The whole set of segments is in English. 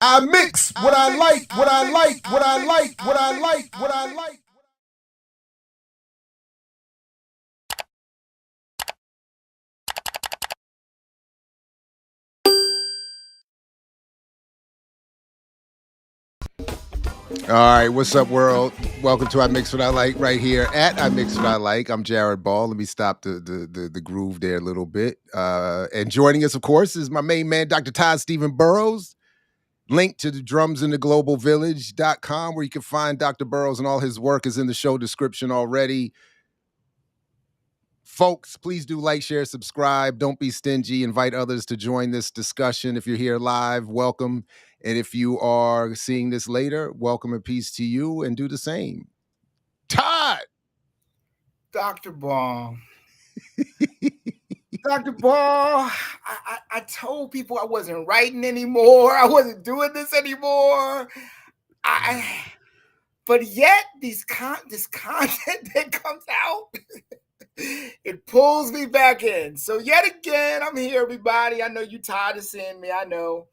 I mix what I like, what I like, what I like, what I like, what I like. All right, what's up, world? Welcome to I Mix What I Like right here at I Mix What I Like. I'm Jared Ball. Let me stop the groove there a little bit. And joining us, of course, is my main man, Dr. Todd Stephen Burroughs. Link to the drumsindeglobalvillage.com, where you can find Dr. Burroughs and all his work is in the show description already. Folks, please do like, share, subscribe. Don't be stingy. Invite others to join this discussion. If you're here live, welcome. And if you are seeing this later, welcome and peace to you, and do the same. Todd! Dr. Ball. Dr. Ball, I told people I wasn't writing anymore. I wasn't doing this anymore. But yet this content that comes out, it pulls me back in. So yet again, I'm here, everybody. I know you're tired of seeing me. I know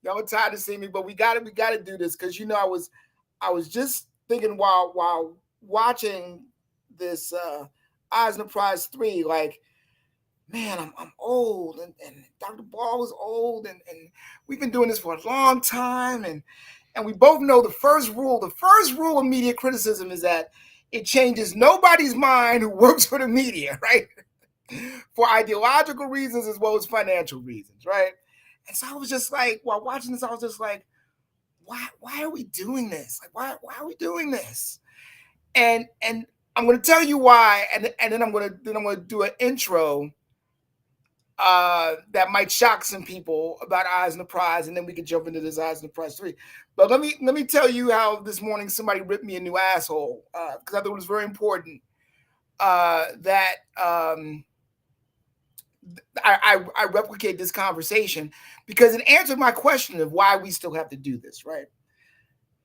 y'all are tired of seeing me, but we gotta do this because I was just thinking while watching this Eisner Prize 3, like, man, I'm old, and Dr. Ball was old, and we've been doing this for a long time, and we both know the first rule of media criticism is that it changes nobody's mind who works for the media, right? For ideological reasons as well as financial reasons, right? And so I was just like, while watching this, I was just like, why are we doing this? Like, why are we doing this? And I'm going to tell you why, and then I'm going to do an intro that might shock some people about Eisner Prize, and then we can jump into this Eisner Prize 3. But let me tell you how this morning somebody ripped me a new asshole, because I thought it was very important that I replicate this conversation, because it answered my question of why we still have to do this, right?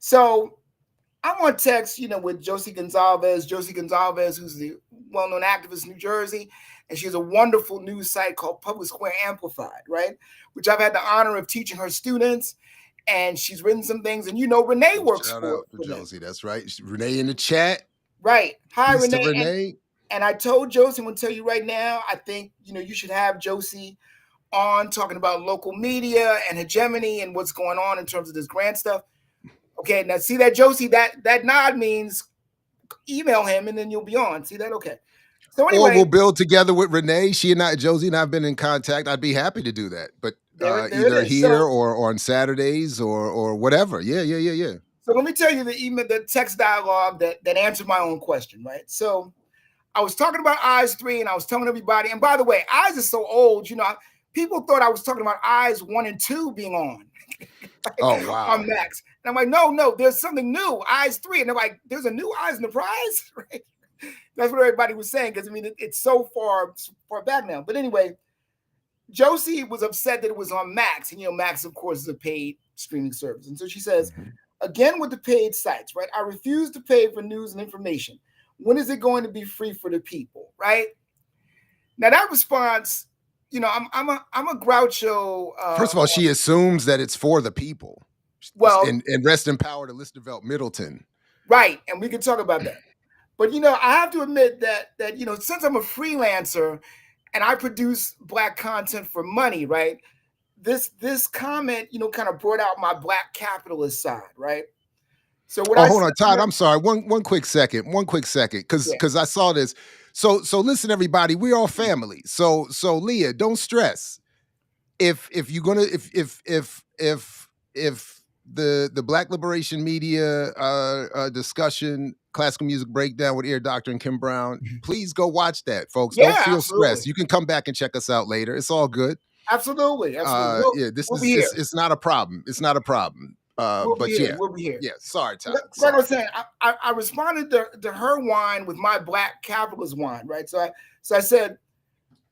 So I'm on text, with Josie Gonzalez, who's the well-known activist in New Jersey, and she has a wonderful news site called Public Square Amplified, right? Which I've had the honor of teaching her students, and she's written some things. And Renee works Shout for out to Josie. That's right. Renee in the chat. Right. Hi, Peace to Renee. Renee. And I told Josie, I'm going to tell you right now, I think you should have Josie on talking about local media and hegemony and what's going on in terms of this grant stuff. Okay, now see that, Josie, that nod means email him and then you'll be on. See that? Okay. So anyway, or we'll build together with Renee. Josie and I have been in contact. I'd be happy to do that. But there either here so, or on Saturdays or whatever. Yeah. So let me tell you the email, the text dialogue that answered my own question, right? So I was talking about Eyes 3 and I was telling everybody, and by the way, Eyes is so old, people thought I was talking about Eyes 1 and 2 being on. Oh, wow. On Max. And I'm like, no, there's something new, Eyes 3. And they're like, there's a new Eyes in the prize? Right? That's what everybody was saying, because I mean, it's so far back now. But anyway, Josie was upset that it was on Max. And Max, of course, is a paid streaming service. And so she says, again with the paid sites, right? I refuse to pay for news and information. When is it going to be free for the people, right? Now that response, I'm a Groucho. First of all, she assumes that it's for the people. Well, and rest in power to Listervelt Middleton. Right, and we can talk about that. But I have to admit that since I'm a freelancer and I produce Black content for money, right? This comment, kind of brought out my Black capitalist side, right? So what hold on, Todd. I'm sorry. One quick second, because I saw this. So listen, everybody, we're all family. So Leah, don't stress. If you're gonna if the Black Liberation Media discussion, classical music breakdown with Ear Doctor and Kim Brown, please go watch that, folks. Don't feel stressed. You can come back and check us out later. It's all good. Absolutely. Yeah, it's not a problem. It's not a problem. We'll be here. Yeah, sorry, Todd. Like I was saying, I responded to her whine with my Black capitalist whine, right? So I said,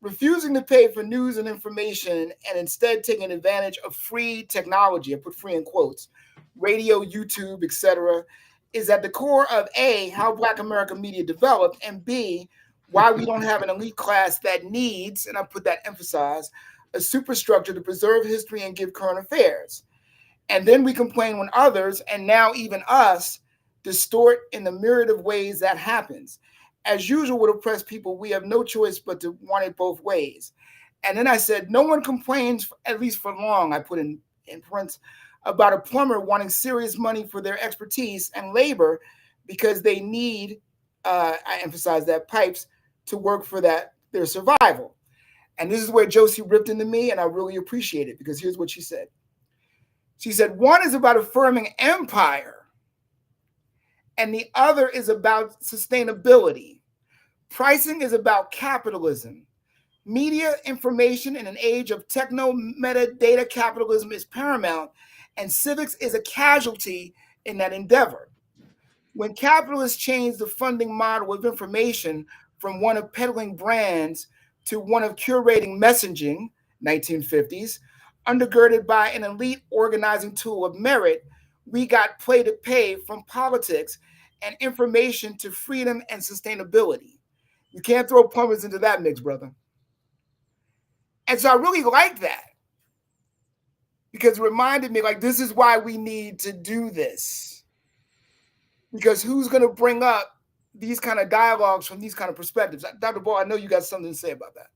refusing to pay for news and information and instead taking advantage of free technology, I put free in quotes, radio, YouTube, etc., is at the core of A, how Black American media developed, and B, why we don't have an elite class that needs, and I put that emphasize, a superstructure to preserve history and give current affairs. And then we complain when others, and now even us, distort in the myriad of ways that happens. As usual with oppressed people, we have no choice but to want it both ways. And then I said, no one complains, at least for long, I put in parentheses, about a plumber wanting serious money for their expertise and labor because they need, I emphasize that, pipes to work for their survival. And this is where Josie ripped into me, and I really appreciate it, because here's what she said. She said, one is about affirming empire, and the other is about sustainability. Pricing is about capitalism. Media information in an age of techno-metadata capitalism is paramount, and civics is a casualty in that endeavor. When capitalists change the funding model of information from one of peddling brands to one of curating messaging, 1950s, undergirded by an elite organizing tool of merit, we got play to pay from politics and information to freedom and sustainability. You can't throw plumbers into that mix, brother. And so I really like that, because it reminded me, like, this is why we need to do this. Because who's going to bring up these kind of dialogues from these kind of perspectives? Dr. Ball, I know you got something to say about that.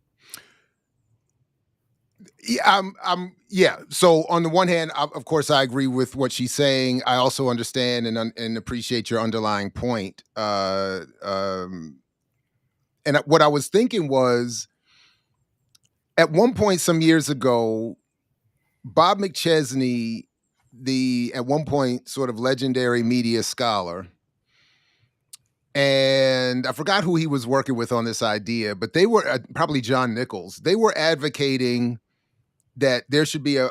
Yeah. So on the one hand, of course, I agree with what she's saying. I also understand and appreciate your underlying point. And what I was thinking was, at one point some years ago, Bob McChesney, the at one point sort of legendary media scholar, and I forgot who he was working with on this idea, but they were probably John Nichols. They were advocating that there should be a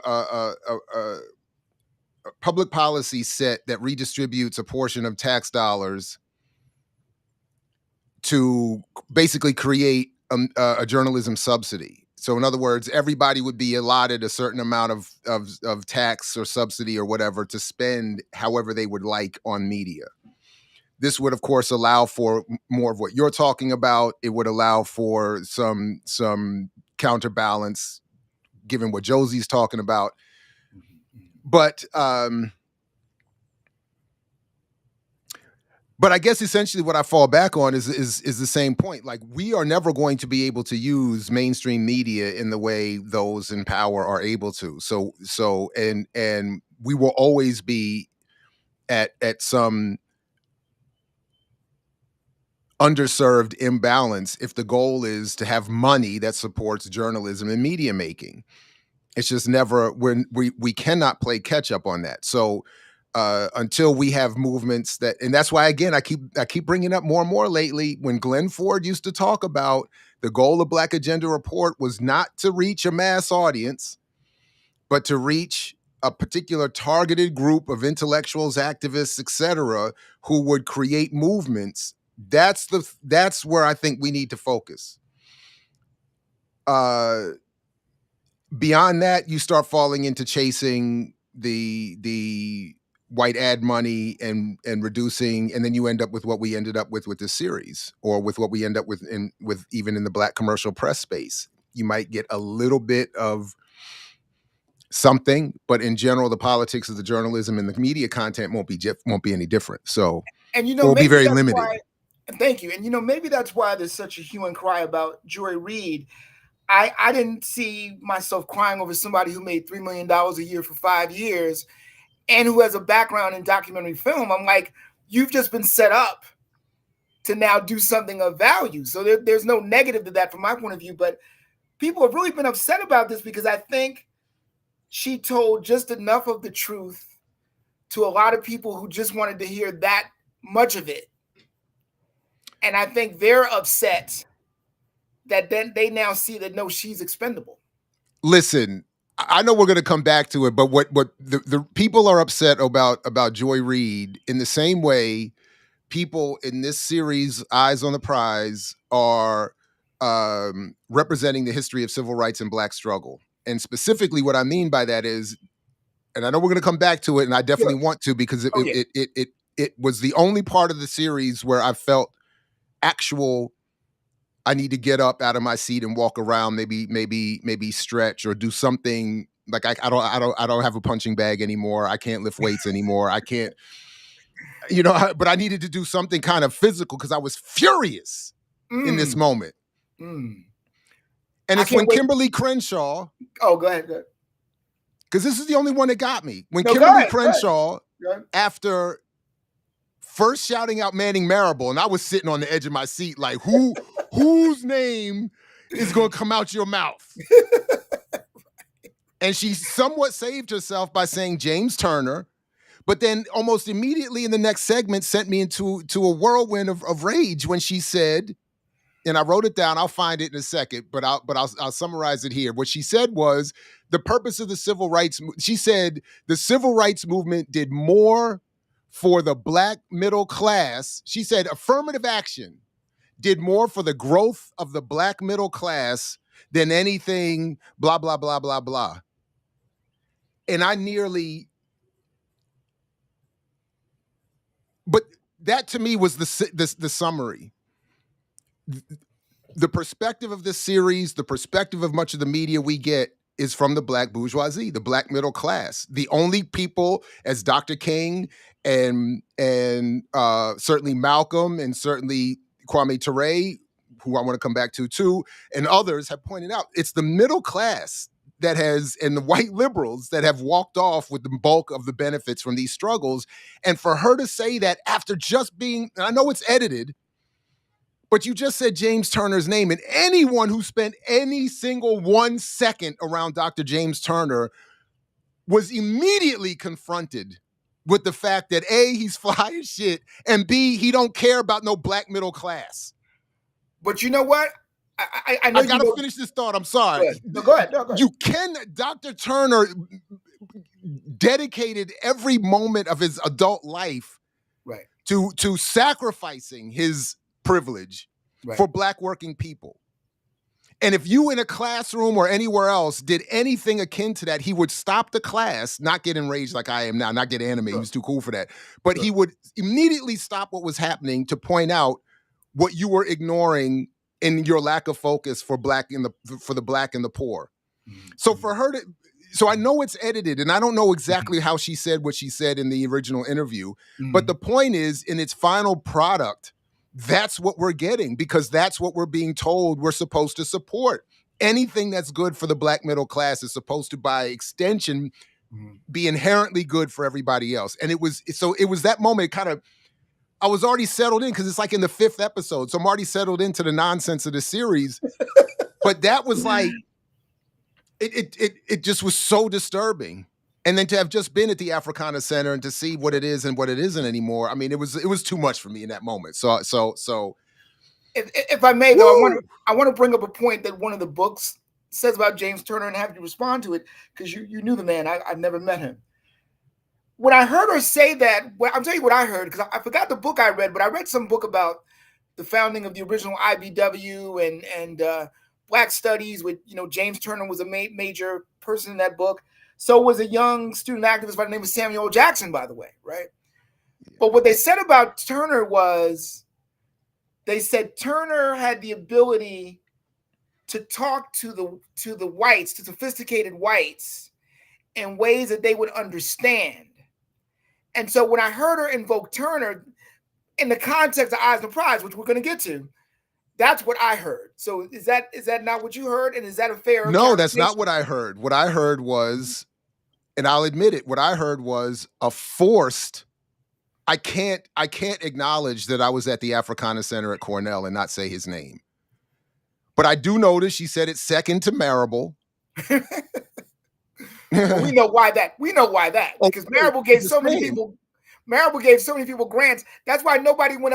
public policy set that redistributes a portion of tax dollars to basically create a journalism subsidy. So in other words, everybody would be allotted a certain amount of tax or subsidy or whatever to spend however they would like on media. This would, of course, allow for more of what you're talking about. It would allow for some counterbalance, given what Josie's talking about. But I guess essentially what I fall back on is the same point. Like, we are never going to be able to use mainstream media in the way those in power are able to. So and we will always be at some underserved imbalance if the goal is to have money that supports journalism and media making. It's just never, we cannot play catch up on that. So until we have movements that, and that's why again I keep bringing up more and more lately. When Glenn Ford used to talk about the goal of Black Agenda Report was not to reach a mass audience, but to reach a particular targeted group of intellectuals, activists, etc., who would create movements. That's where I think we need to focus. Beyond that, you start falling into chasing the white ad money and reducing, and then you end up with what we ended up with this series, or with what we end up with even in the Black commercial press space. You might get a little bit of something, but in general, the politics of the journalism and the media content won't be any different. So, and it will be very limited. Why, thank you. And maybe that's why there's such a hue and cry about Joy Reid. I didn't see myself crying over somebody who made $3 million a year for 5 years and who has a background in documentary film. I'm like, you've just been set up to now do something of value. So there's no negative to that from my point of view. But people have really been upset about this because I think she told just enough of the truth to a lot of people who just wanted to hear that much of it. And I think they're upset that then they now see that, no, she's expendable. Listen, I know we're going to come back to it, but what the people are upset about Joy Reid in the same way people in this series, Eyes on the Prize, are representing the history of civil rights and Black struggle. And specifically what I mean by that is, and I know we're going to come back to it, and I definitely want to, because it was the only part of the series where I felt actual, I need to get up out of my seat and walk around, maybe stretch or do something. Like I don't have a punching bag anymore. I can't lift weights anymore. I can't, but I needed to do something kind of physical because I was furious in this moment. And it's when Kimberly Crenshaw. Oh, go ahead. Because this is the only one that got me. When Kimberly Crenshaw, after first shouting out Manning Marable, and I was sitting on the edge of my seat like, whose name is going to come out your mouth? And she somewhat saved herself by saying James Turner, but then almost immediately in the next segment sent me into a whirlwind of rage when she said, and I wrote it down, I'll find it in a second, but I'll summarize it here. What she said was, the purpose of the civil rights, she said, the civil rights movement did more for the Black middle class. She said affirmative action did more for the growth of the Black middle class than anything, blah, blah, blah, blah, blah. And but that to me was the summary. The perspective of this series, the perspective of much of the media we get, is from the Black bourgeoisie, the Black middle class. The only people, as Dr. King and certainly Malcolm and certainly Kwame Ture, who I want to come back to too, and others have pointed out, it's the middle class that has, and the white liberals that have walked off with the bulk of the benefits from these struggles. And for her to say that after just being, and I know it's edited, but you just said James Turner's name, and anyone who spent any single 1 second around Dr. James Turner was immediately confronted with the fact that A, he's fly as shit, and B, he don't care about no Black middle class. But you know what? I know I gotta finish this thought. I'm sorry. Go ahead. Dr. Turner dedicated every moment of his adult life to sacrificing his privilege for Black working people. And if you in a classroom or anywhere else did anything akin to that, he would stop the class, not get enraged like I am now, not get animated. He was too cool for that. But he would immediately stop what was happening to point out what you were ignoring in your lack of focus for the Black and the poor. So for her to, so I know it's edited, and I don't know exactly how she said what she said in the original interview, but the point is, in its final product, that's what we're getting, because that's what we're being told we're supposed to support. Anything that's good for the Black middle class is supposed to, by extension, be inherently good for everybody else. And it was that moment kind of, I was already settled in, because it's like in the 5th episode, so I'm already settled into the nonsense of the series. But that was like, it just was so disturbing. And then to have just been at the Africana Center and to see what it is and what it isn't anymore. I mean, it was too much for me in that moment. So If I may, though, woo! I want to bring up a point that one of the books says about James Turner and have you respond to it because you knew the man. I've never met him. When I heard her say that, I'll tell you what I heard because I forgot the book I read, but I read some book about the founding of the original IBW and Black Studies. With James Turner was a major person in that book. So was a young student activist by the name of Samuel L. Jackson, by the way, right? Yeah. But what they said about Turner was, they said Turner had the ability to talk to the whites, to sophisticated whites, in ways that they would understand. And so when I heard her invoke Turner in the context of Eyes on the Prize, which we're going to get to, that's what I heard. So is that not what you heard? And is that a fair? No, that's not what I heard. What I heard was, and I'll admit it, what I heard was a forced. I can't acknowledge that I was at the Africana Center at Cornell and not say his name. But I do notice she said it's second to Marable. Well, we know why that. Because Marable gave so many people. Marable gave so many people grants. That's why nobody went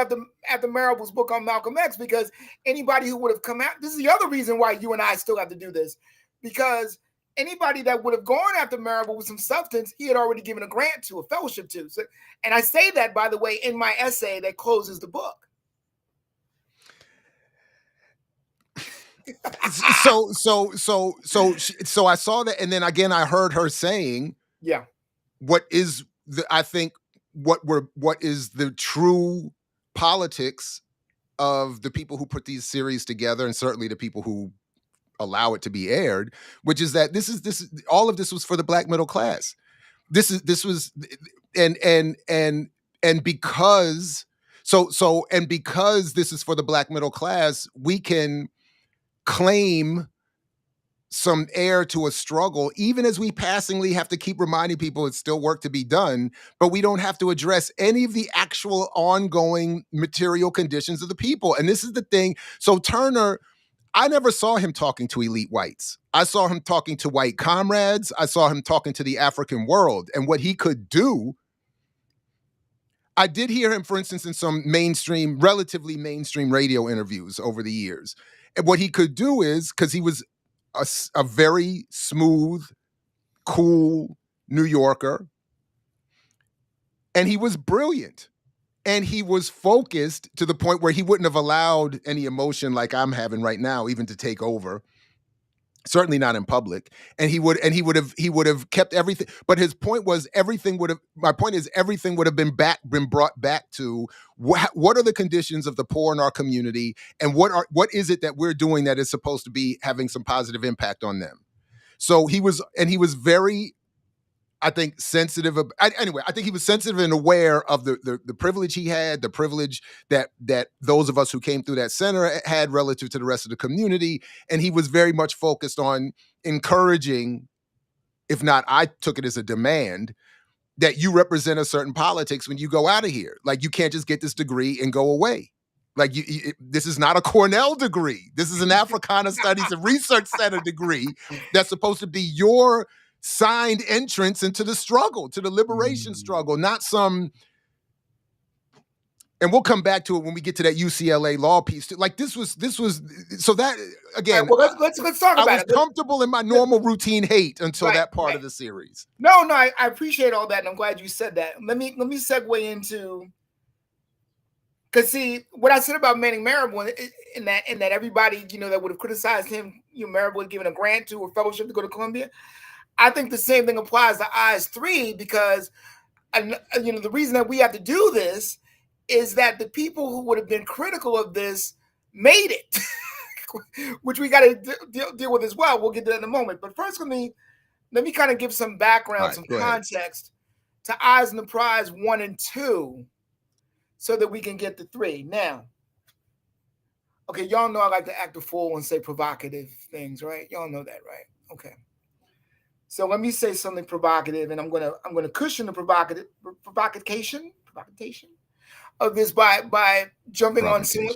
after Marable's book on Malcolm X, because anybody who would have come out. This is the other reason why you and I still have to do this, because anybody that would have gone after Marable with some substance, he had already given a grant to, a fellowship to. So, and I say that, by the way, in my essay that closes the book. So I saw that, and then again I heard her saying, "Yeah, what is what is the true politics of the people who put these series together, and certainly the people who allow it to be aired, which is that all of this was for the Black middle class. This was and because because this is for the Black middle class, we can claim some heir to a struggle, even as we passingly have to keep reminding people it's still work to be done, but we don't have to address any of the actual ongoing material conditions of the people. And this is the thing. So Turner, I never saw him talking to elite whites. I saw him talking to white comrades. I saw him talking to the African world and what he could do. I did hear him, for instance, in some relatively mainstream radio interviews over the years. And what he could do is, because he was a very smooth, cool New Yorker, and he was brilliant. And he was focused to the point where he wouldn't have allowed any emotion like I'm having right now even to take over. Certainly not in public. And he would have kept everything. But his point was everything would have been brought back to what are the conditions of the poor in our community, and what is it that we're doing that is supposed to be having some positive impact on them. So he was very, I think, sensitive. Anyway, I think he was sensitive and aware of the privilege he had, the privilege that those of us who came through that center had relative to the rest of the community. And he was very much focused on encouraging, if not, I took it as a demand, that you represent a certain politics when you go out of here. Like, you can't just get this degree and go away. Like, this is not a Cornell degree. This is an Africana Studies and Research Center degree that's supposed to be your signed entrance into the struggle, to the liberation struggle, not some. And we'll come back to it when we get to that UCLA law piece too. Like, this was so that again. Right, well, let's talk about it. I was comfortable in my normal routine hate until that part of the series. No, I appreciate all that, and I'm glad you said that. Let me segue into, because see what I said about Manning Marable, in that everybody that would have criticized him, Marable had given a grant to or fellowship to go to Columbia. I think the same thing applies to Eyes 3, because the reason that we have to do this is that the people who would have been critical of this made it, which we got to deal with as well. We'll get to that in a moment. But first, let me kind of give some background, some context to Eyes on the Prize 1 and 2, so that we can get to 3. Now, okay, y'all know I like to act a fool and say provocative things, right? Y'all know that, right? Okay. So let me say something provocative, and I'm gonna cushion the provocation of this by jumping on someone,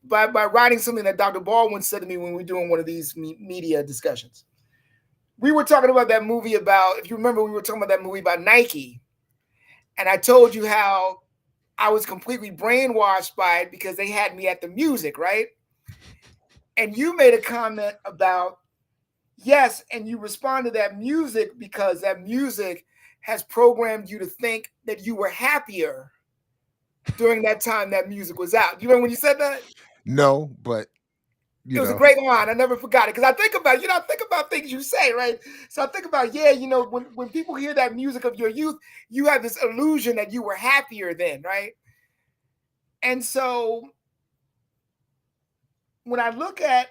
by writing something that Dr. Baldwin said to me when we were doing one of these media discussions. we were talking about that movie about, if you remember, we were talking about that movie about Nike. And I told you how I was completely brainwashed by it because they had me at the music, right? And you made a comment about, yes, and you responded to that music because that music has programmed you to think that you were happier during that time that music was out. You remember when you said that? No, but It you was a know, great line. I never forgot it because I think about, I think about things you say, right? So I think about, yeah, when people hear that music of your youth, you have this illusion that you were happier then, right? And so when I look at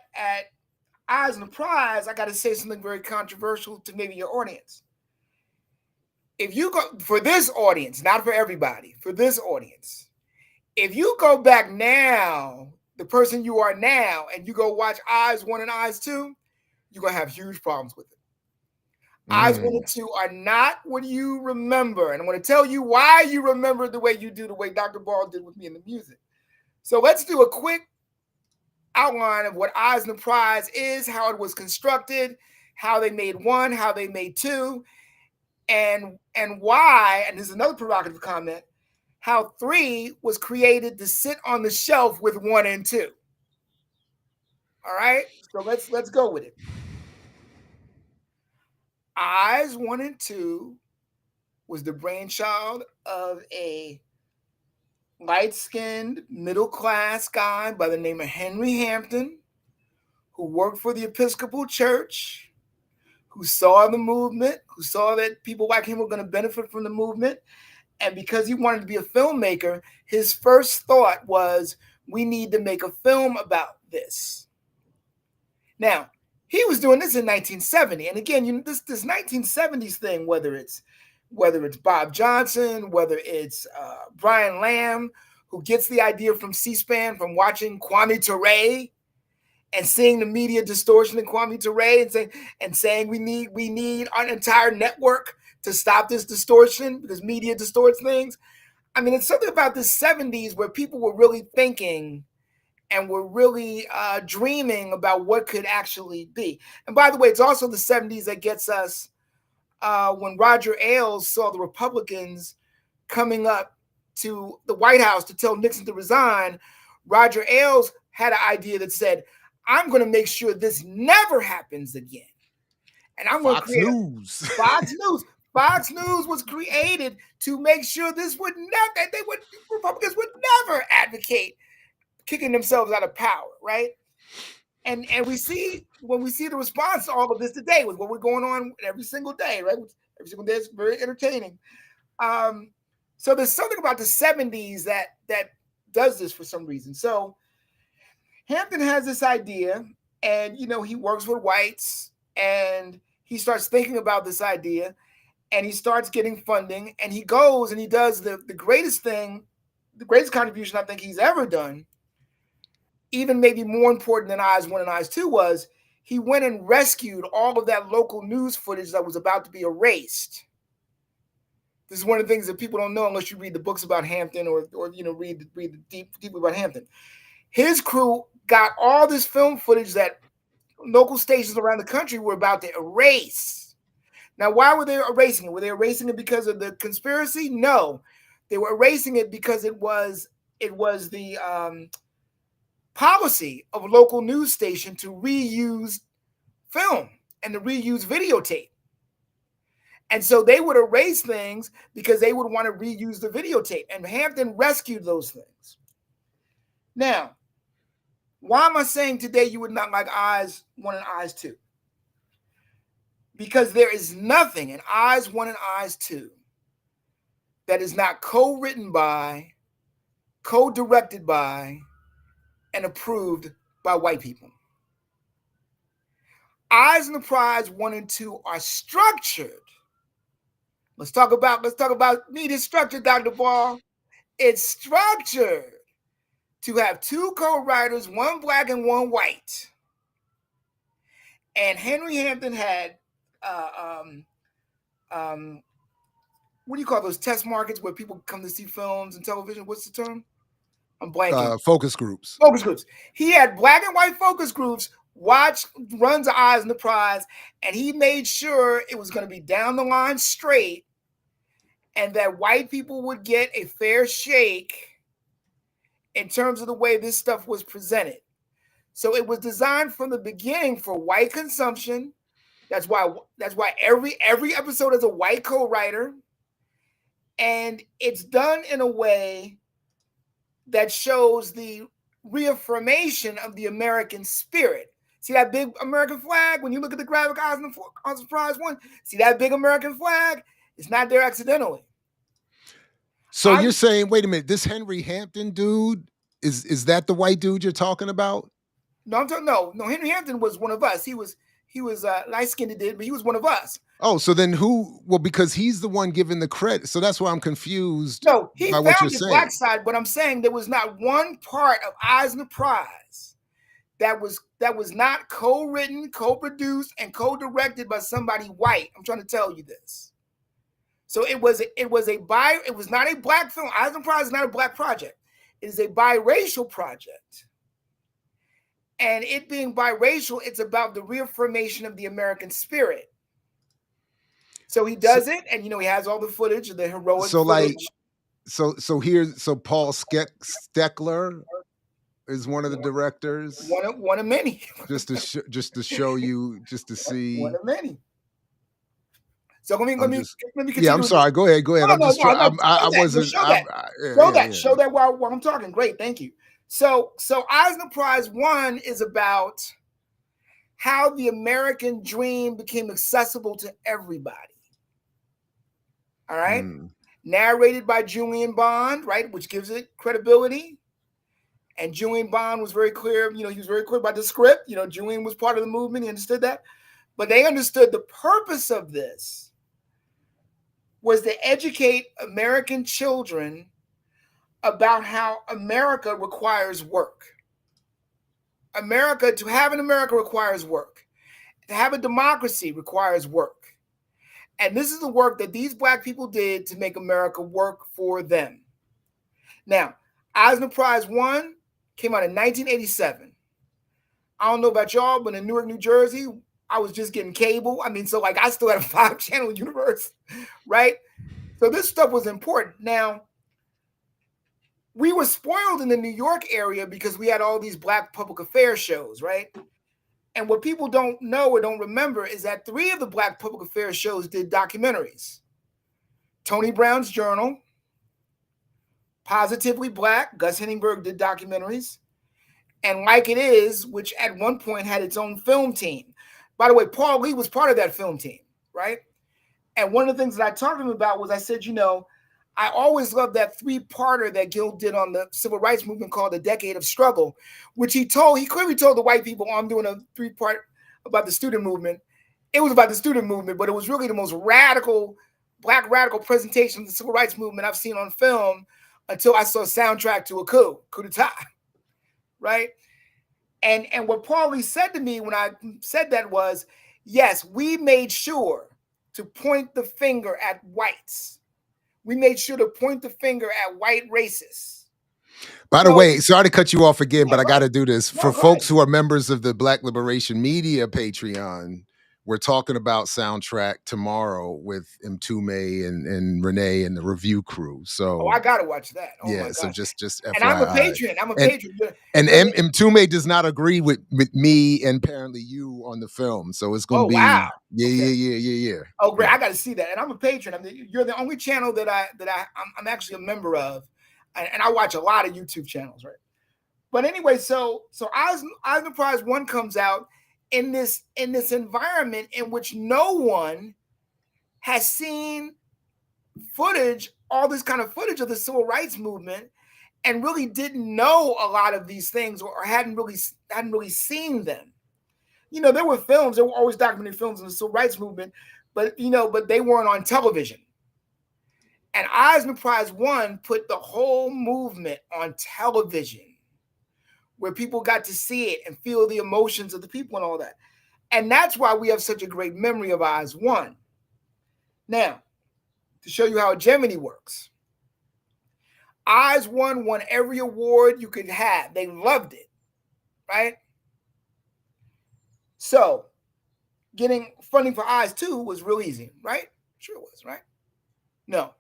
Eyes on the Prize, I got to say something very controversial to maybe your audience. If you go for this audience, not for everybody, for this audience, if you go back now, the person you are now, and you go watch Eyes 1 and Eyes 2, you're going to have huge problems with it. Eyes 1 and 2 are not what you remember. And I'm going to tell you why you remember the way you do, the way Dr. Ball did with me in the music. So let's do a quick outline of what Eyes on the Prize is, how it was constructed, how they made 1, how they made 2, and why, and this is another provocative comment, how 3 was created to sit on the shelf with 1 and 2. All right, so let's go with it. Eyes 1 and 2 was the brainchild of a light-skinned, middle-class guy by the name of Henry Hampton, who worked for the Episcopal Church, who saw the movement, who saw that people like him were going to benefit from the movement. And because he wanted to be a filmmaker, his first thought was, we need to make a film about this. Now, he was doing this in 1970. And again, this 1970s thing, whether it's Bob Johnson, whether it's Brian Lamb, who gets the idea from C-SPAN, from watching Kwame Ture and seeing the media distortion in Kwame Ture and saying we need an entire network to stop this distortion because media distorts things. I mean, it's something about the 70s where people were really thinking and were really dreaming about what could actually be. And by the way, it's also the 70s that gets us when Roger Ailes saw the Republicans coming up to the White House to tell Nixon to resign. Roger Ailes had an idea that said, I'm going to make sure this never happens again. And I'm going to create News. Fox News. Fox News was created to make sure this would never, Republicans would never advocate kicking themselves out of power, right? And we see, when we see the response to all of this today with what we're going on every single day, right? Every single day is very entertaining. So there's something about the 70s that does this for some reason. So Hampton has this idea, and he works with whites, and he starts thinking about this idea, and he starts getting funding, and he goes and he does the greatest thing, the greatest contribution I think he's ever done, even maybe more important than Eyes 1 and Eyes 2 was, he went and rescued all of that local news footage that was about to be erased. This is one of the things that people don't know unless you read the books about Hampton or read deeply about Hampton. His crew got all this film footage that local stations around the country were about to erase. Now, why were they erasing it? Were they erasing it because of the conspiracy? No, they were erasing it because it was the policy of a local news station to reuse film and to reuse videotape. And so they would erase things because they would want to reuse the videotape. And Hampton rescued those things. Now, why am I saying today you would not like Eyes 1 and Eyes 2? Because there is nothing in Eyes 1 and Eyes 2 that is not co-written by, co-directed by, and approved by white people. Eyes on the Prize 1 and 2 are structured. Let's talk about media structure, Dr. Ball. It's structured to have 2 co-writers, 1 black and 1 white. And Henry Hampton had what do you call those test markets where people come to see films and television? What's the term? I'm blanking. Focus groups. Focus groups. He had black and white focus groups Watch runs Eyes on the Prize, and he made sure it was going to be down the line straight, and that white people would get a fair shake in terms of the way this stuff was presented. So it was designed from the beginning for white consumption. That's why every episode has a white co-writer, and it's done in a way that shows the reaffirmation of the American spirit. See that big American flag? When you look at the graphic on Surprise One, see that big American flag? It's not there accidentally. So you're saying, wait a minute, this Henry Hampton dude, is that the white dude you're talking about? No, I'm talking no. Henry Hampton was one of us. He was light-skinned, but he was one of us. Oh, so then who? Well, because he's the one giving the credit. So that's why I'm confused No, he by what you're found his saying. black side, but I'm saying there was not one part of Eyes on the Prize that was not co-written, co-produced, and co-directed by somebody white. I'm trying to tell you this. So it was not a black film. Eyes on the Prize is not a black project. It is a biracial project. And it being biracial, it's about the reaffirmation of the American spirit. So he does it, and he has all the footage, the heroic footage. So Paul Steckler is one of the directors. One of many. just to show you, just to see. One of many. So let me continue. Yeah, I'm sorry. Go ahead. I wasn't. Show that while I'm talking. Great, thank you. So Eyes on the Prize 1 is about how the American dream became accessible to everybody. All right? Narrated by Julian Bond, right, which gives it credibility. And Julian Bond was very clear, he was very clear about the script. Julian was part of the movement, he understood that. But they understood the purpose of this was to educate American children about how America requires work. To have an America requires work. To have a democracy requires work. And this is the work that these black people did to make America work for them. Now, Eyes on the Prize 1 came out in 1987. I don't know about y'all, but in Newark, New Jersey, I was just getting cable. I still had a 5-channel universe, right? So this stuff was important. Now, we were spoiled in the New York area because we had all these black public affairs shows, right? And what people don't know or don't remember is that 3 of the black public affairs shows did documentaries. Tony Brown's Journal, Positively Black, Gus Henningberg did documentaries, and Like It Is, which at one point had its own film team. By the way, Paul Lee was part of that film team, right? And one of the things that I talked to him about was I said, I always loved that 3-parter that Gil did on the civil rights movement called The Decade of Struggle, which he clearly told the white people, I'm doing a 3-part about the student movement. It was about the student movement, but it was really the most black radical presentation of the civil rights movement I've seen on film until I saw Soundtrack to a Coup d'etat, right? And what Paul Lee said to me when I said that was, yes, we made sure to point the finger at whites. We made sure to point the finger at white racists. By the way, sorry to cut you off again, but I got to do this. For folks who are members of the Black Liberation Media Patreon, we're talking about Soundtrack tomorrow with Mtume and Renee and the review crew. So I gotta watch that. So just FYI. And I'm a patron. And Mtume does not agree with me and apparently you on the film. So it's going to be yeah. Oh, great! I got to see that. And I'm a patron. You're the only channel that I'm actually a member of, and I watch a lot of YouTube channels, right? But anyway, so Eyes on the Prize 1 comes out in this environment in which no one has seen all this kind of footage of the civil rights movement, and really didn't know a lot of these things or hadn't really seen them. There were films, there were always documentary films in the civil rights movement, but they weren't on television. And Eyes on the Prize 1 put the whole movement on television, where people got to see it and feel the emotions of the people and all that. And that's why we have such a great memory of Eyes 1. Now, to show you how Gemini works, Eyes 1 won every award you could have. They loved it, right? So getting funding for Eyes 2 was real easy, right? Sure it was, right? No.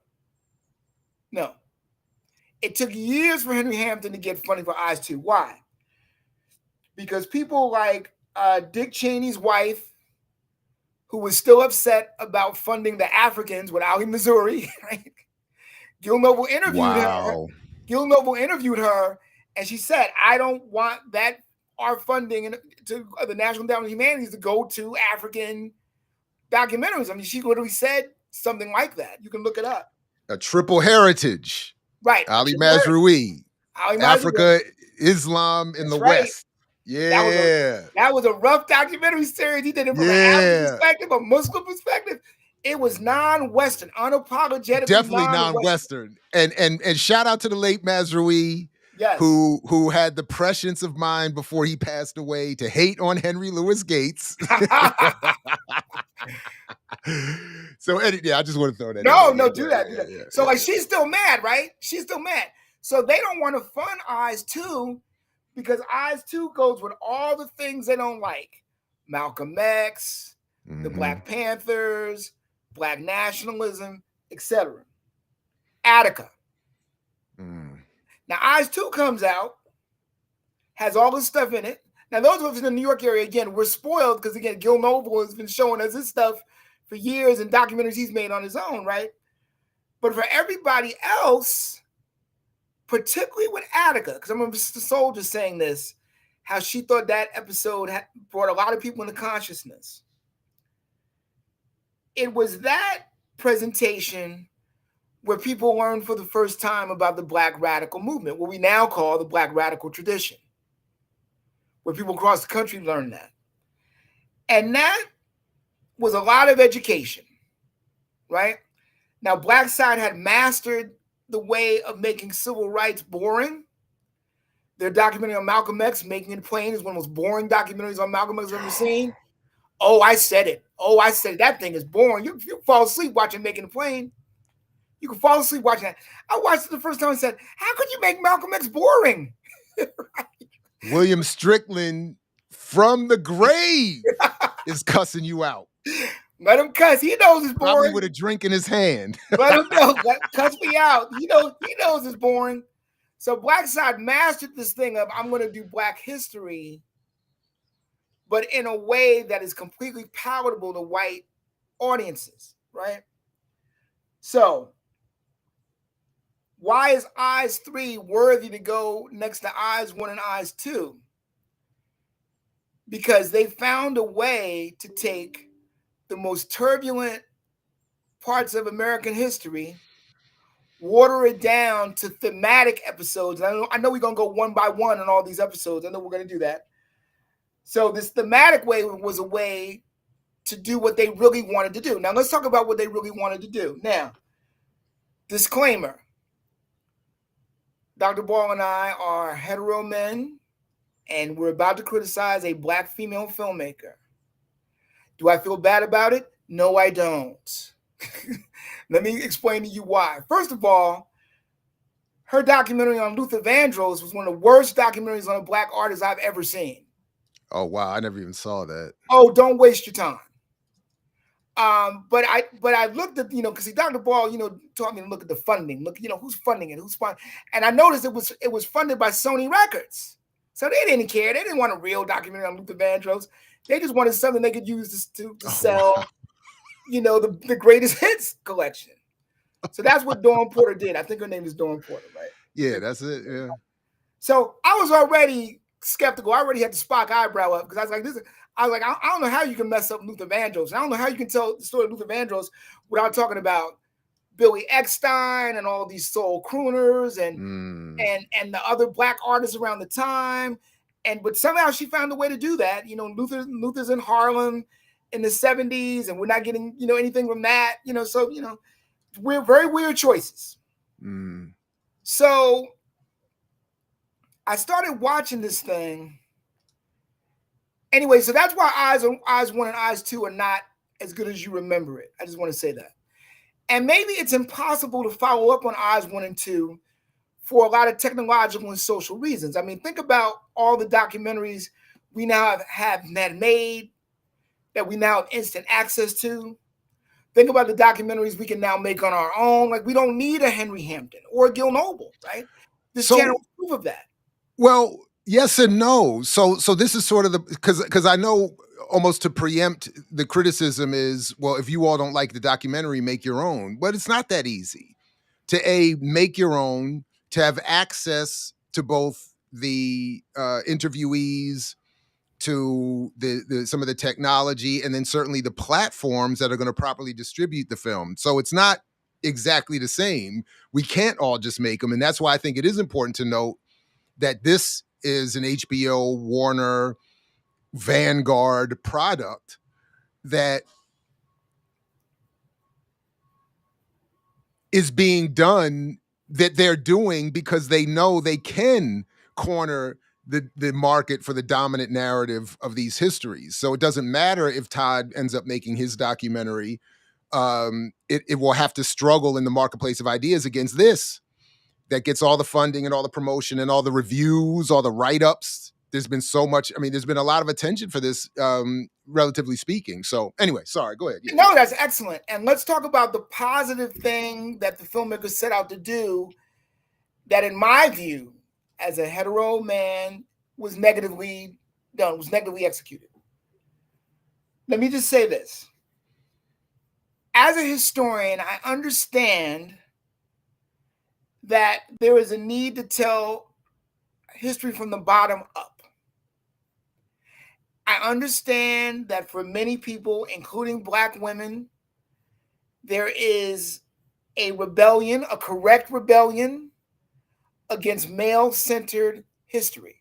It took years for Henry Hampton to get funding for Eyes 2. Why? Because people like Dick Cheney's wife, who was still upset about funding the Africans with Ali Missouri, right? Gil Noble interviewed her. Gil Noble interviewed her, and she said, "I don't want that our funding to the National Endowment of Humanities to go to African documentaries." I mean, she literally said something like that. You can look it up. A triple heritage. Right. Ali Mazrui. Africa, Islam in the West. Yeah. That was a rough documentary series. He did it from an African perspective, a Muslim perspective. It was non-Western, unapologetically definitely non-Western. And shout out to the late Mazrui, yes, who had the prescience of mind before he passed away to hate on Henry Louis Gates. So yeah, I just want to throw that. Do that. So like, she's still mad, right? She's still mad. So they don't want to fund Eyes 2 because Eyes 2 goes with all the things they don't like: Malcolm X, the Black Panthers, Black nationalism, etc. Attica. Now, Eyes 2 comes out, has all this stuff in it. Now, those of us in the New York area, again, we're spoiled because, again, Gil Noble has been showing us this stuff for years and documentaries he's made on his own, right? But for everybody else, particularly with Attica, because I remember Sister Soldier saying this, how she thought that episode brought a lot of people into consciousness. It was that presentation where people learned for the first time about the Black radical movement, what we now call the Black radical tradition, where people across the country learned that. And that was a lot of education, right? Now, Black side had mastered the way of making civil rights boring. Their documentary on Malcolm X, Making It Plain, is one of the most boring documentaries on Malcolm X I've ever seen. Oh, I said it. That thing is boring. You fall asleep watching Making It Plain. You can fall asleep watching that. I watched it the first time and said, how could you make Malcolm X boring? Right? William Strickland from the grave is cussing you out. Let him cuss. He knows it's boring. Probably with a drink in his hand. Let him know. Cuss me out. He knows it's boring. So Black side mastered this thing of, I'm going to do Black history, but in a way that is completely palatable to white audiences, right? So why is Eyes 3 worthy to go next to Eyes 1 and Eyes 2? Because they found a way to take the most turbulent parts of American history, water it down to thematic episodes. I know we're going to go one by one on all these episodes. I know we're going to do that. So this thematic way was a way to do what they really wanted to do. Now, let's talk about what they really wanted to do. Now, disclaimer. Dr. Ball and I are hetero men, and we're about to criticize a Black female filmmaker. Do I feel bad about it? No, I don't. Let me explain to you why. First of all, her documentary on Luther Vandross was one of the worst documentaries on a Black artist I've ever seen. Oh, wow. I never even saw that. Oh, don't waste your time. But I looked at, because Dr. Ball, taught me to look at the funding. Look, who's funding it, who's funding. And I noticed it was funded by Sony Records. So they didn't care. They didn't want a real documentary on Luther Vandross. They just wanted something they could use to sell, wow, the greatest hits collection. So that's what Dawn Porter did. I think her name is Dawn Porter, right? Yeah, that's it. Yeah. So I was already skeptical. I already had the Spock eyebrow up because I was like, I don't know how you can mess up Luther Vandross. I don't know how you can tell the story of Luther Vandross without talking about Billy Eckstine and all these soul crooners and the other Black artists around the time. But somehow she found a way to do that. Luther's in Harlem in the 70s, and we're not getting, anything from that. So, we're very weird choices. So I started watching this thing. Anyway, so that's why Eyes 1 and Eyes 2 are not as good as you remember it. I just want to say that. And maybe it's impossible to follow up on Eyes 1 and 2 for a lot of technological and social reasons. I mean, think about all the documentaries we now have made that we now have instant access to. Think about the documentaries we can now make on our own. Like, we don't need a Henry Hampton or a Gil Noble, right? This channel is proof of that. Well, yes and no. So this is sort of the because I know almost to preempt the criticism is, well, if you all don't like the documentary, make your own. But it's not that easy to make your own, to have access to both the interviewees, to the some of the technology, and then certainly the platforms that are going to properly distribute the film. So it's not exactly the same. We can't all just make them, and that's why I think it is important to note that this is an HBO, Warner, Vanguard product that is being done, that they're doing because they know they can corner the market for the dominant narrative of these histories. So it doesn't matter if Todd ends up making his documentary. It will have to struggle in the marketplace of ideas against this that gets all the funding and all the promotion and all the reviews, all the write-ups. There's been so much. I mean, there's been a lot of attention for this, relatively speaking. So anyway, sorry, go ahead. Yeah. No, that's excellent. And let's talk about the positive thing that the filmmakers set out to do that, in my view, as a hetero man, was negatively done, was negatively executed. Let me just say this. As a historian, I understand that there is a need to tell history from the bottom up. I understand that for many people, including Black women, there is a rebellion, a correct rebellion against male-centered history